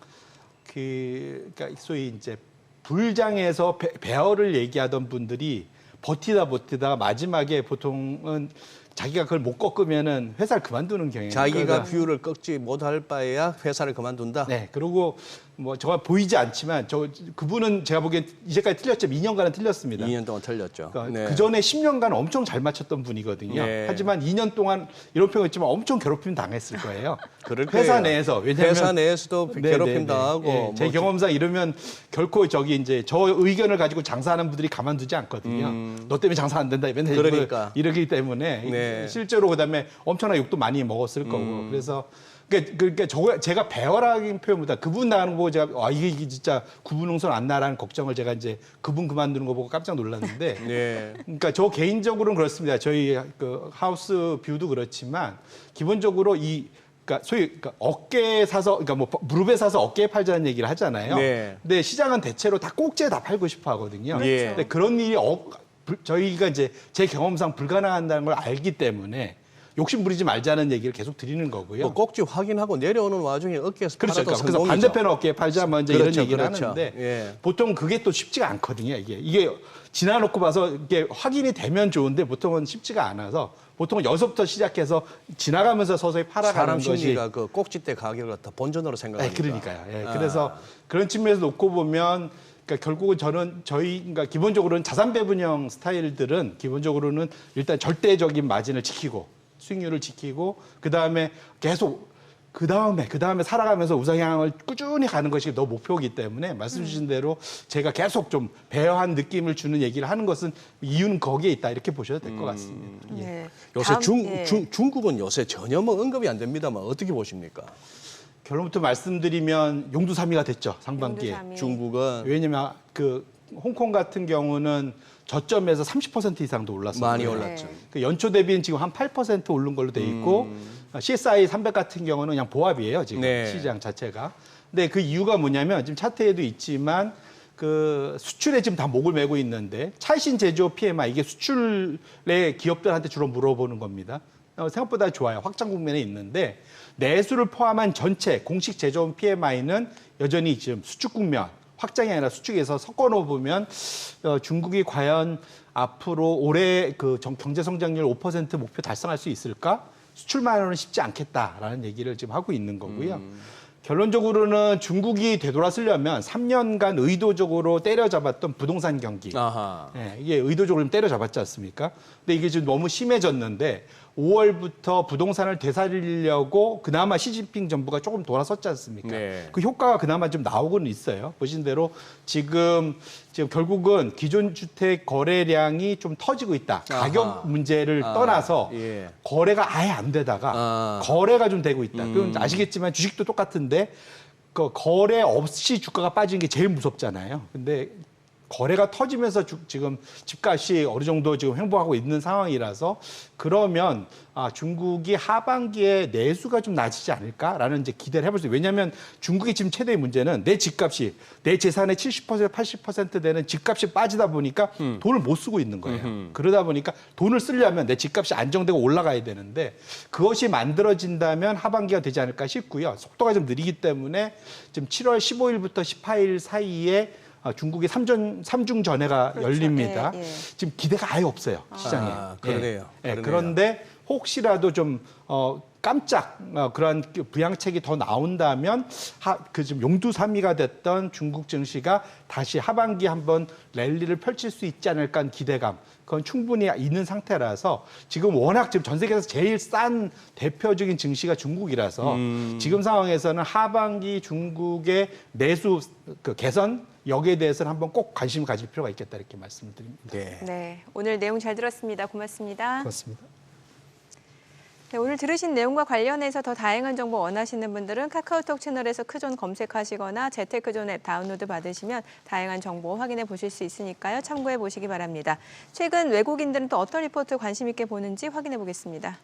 그러니까 소위 이제 불장에서 배열을 얘기하던 분들이 버티다 마지막에 보통은 자기가 그걸 못 꺾으면은 회사를 그만두는 경향이 자기가 뷰를 꺾지 못할 바에야 회사를 그만둔다. 네, 그리고 뭐 저가 보이지 않지만 그분은 제가 보기엔 이제까지 틀렸지만 2년간은 틀렸습니다. 2년 동안 틀렸죠. 그러니까 네. 그 전에 10년간 엄청 잘 맞췄던 분이거든요. 네. 하지만 2년 동안 이런 표현 있지만 엄청 괴롭힘 당했을 거예요. 그럴 회사 거예요. 내에서 왜냐하면 회사 내에서도 네, 괴롭힘 네, 네. 당하고 예, 제 뭐 경험상 이러면 결코 저기 이제 저 의견을 가지고 장사하는 분들이 가만두지 않거든요. 너 때문에 장사 안 된다 맨날 그러니까. 이러기 때문에 네. 실제로 그다음에 엄청난 욕도 많이 먹었을 거고 그래서 그러니까 제가 배워라는 표현보다 그분 나가는 거 보고 제가 이게 진짜 구분홍선 안 나라는 걱정을 제가 이제 그분 그만두는 거 보고 깜짝 놀랐는데 네. 그러니까 저 개인적으로는 그렇습니다. 저희 그 하우스 뷰도 그렇지만 기본적으로 그러니까 소위 어깨에 사서 그러니까 뭐 무릎에 사서 어깨에 팔자는 얘기를 하잖아요. 네. 근데 시장은 대체로 다 꼭지에 다 팔고 싶어 하거든요. 예. 근데 그런 일이 저희가 이제 제 경험상 불가능한다는 걸 알기 때문에 욕심 부리지 말자는 얘기를 계속 드리는 거고요. 뭐 꼭지 확인하고 내려오는 와중에 어깨에서 그렇죠. 팔아도 그래서 성공이죠. 반대편 어깨에 팔자 먼저 그렇죠, 이런 얘기를 그렇죠. 하는데 예. 보통 그게 또 쉽지가 않거든요. 이게 지나놓고 봐서 이게 확인이 되면 좋은데 보통은 쉽지가 않아서 보통은 여기서부터 시작해서 지나가면서 서서히 팔아가는 사람 것이 심리가 그 꼭지대 가격을 다 본전으로 생각하니까. 그러니까요. 예, 그래서 그런 측면에서 놓고 보면 그러니까 결국은 그러니까 기본적으로는 자산 배분형 스타일들은 기본적으로는 일단 절대적인 마진을 지키고 수익률을 지키고 그다음에 계속 그다음에 살아가면서 우상향을 꾸준히 가는 것이 너 목표이기 때문에 말씀 주신 대로 제가 계속 좀 배려한 느낌을 주는 얘기를 하는 것은 이유는 거기에 있다 이렇게 보셔도 될 것 같습니다. 예. 네. 요새 다음, 중국은 요새 전혀 뭐 언급이 안 됩니다만 어떻게 보십니까? 결론부터 말씀드리면 용두사미가 됐죠 상반기에. 용두사미. 중국은 왜냐면 그 홍콩 같은 경우는 저점에서 30% 이상도 올랐어요. 많이 올랐죠. 그 연초 대비는 지금 한 8% 오른 걸로 돼 있고 CSI 300 같은 경우는 그냥 보합이에요 지금 네. 시장 자체가. 근데 그 이유가 뭐냐면 지금 차트에도 있지만 그 수출에 지금 다 목을 메고 있는데 차신 제조업 PMI 이게 수출의 기업들한테 주로 물어보는 겁니다. 생각보다 좋아요. 확장 국면에 있는데 내수를 포함한 전체 공식 제조업 PMI는 여전히 지금 수축 국면. 확장이 아니라 수축에서 섞어 놓으면 중국이 과연 앞으로 올해 그 경제 성장률 5% 목표 달성할 수 있을까? 수출만으로는 쉽지 않겠다라는 얘기를 지금 하고 있는 거고요. 결론적으로는 중국이 되돌아서려면 3년간 의도적으로 때려잡았던 부동산 경기. 아하. 예, 이게 의도적으로 좀 때려잡았지 않습니까? 근데 이게 지금 너무 심해졌는데 5월부터 부동산을 되살리려고 그나마 시진핑 정부가 조금 돌아섰지 않습니까? 네. 그 효과가 그나마 좀 나오고는 있어요. 보신 대로 지금 결국은 기존 주택 거래량이 좀 터지고 있다. 가격 아하. 문제를 떠나서 예. 거래가 아예 안 되다가 거래가 좀 되고 있다. 그럼 아시겠지만 주식도 똑같은데 그 거래 없이 주가가 빠지는 게 제일 무섭잖아요. 근데 거래가 터지면서 지금 집값이 어느 정도 지금 횡보하고 있는 상황이라서 그러면 중국이 하반기에 내수가 좀 낮아지지 않을까라는 이제 기대를 해볼 수 있어요. 왜냐하면 중국의 지금 최대의 문제는 내 집값이 내 재산의 70% 80% 되는 집값이 빠지다 보니까 돈을 못 쓰고 있는 거예요. 그러다 보니까 돈을 쓰려면 내 집값이 안정되고 올라가야 되는데 그것이 만들어진다면 하반기가 되지 않을까 싶고요. 속도가 좀 느리기 때문에 지금 7월 15일부터 18일 사이에 중국의 삼중 전회가 그렇죠. 열립니다. 예, 예. 지금 기대가 아예 없어요 시장에. 그러네요. 예, 그러네요. 그런데 혹시라도 좀 깜짝 그러한 부양책이 더 나온다면 그 지금 용두사미가 됐던 중국 증시가 다시 하반기 한번 랠리를 펼칠 수 있지 않을까 하는 기대감. 그건 충분히 있는 상태라서 지금 워낙 지금 전 세계에서 제일 싼 대표적인 증시가 중국이라서 지금 상황에서는 하반기 중국의 내수 개선 여기에 대해서는 한번 꼭 관심을 가질 필요가 있겠다 이렇게 말씀드립니다. 네. 네, 오늘 내용 잘 들었습니다. 고맙습니다. 그렇습니다. 네, 오늘 들으신 내용과 관련해서 더 다양한 정보 원하시는 분들은 카카오톡 채널에서 크존 검색하시거나 재테크존 앱 다운로드 받으시면 다양한 정보 확인해 보실 수 있으니까요. 참고해 보시기 바랍니다. 최근 외국인들은 또 어떤 리포트 관심 있게 보는지 확인해 보겠습니다.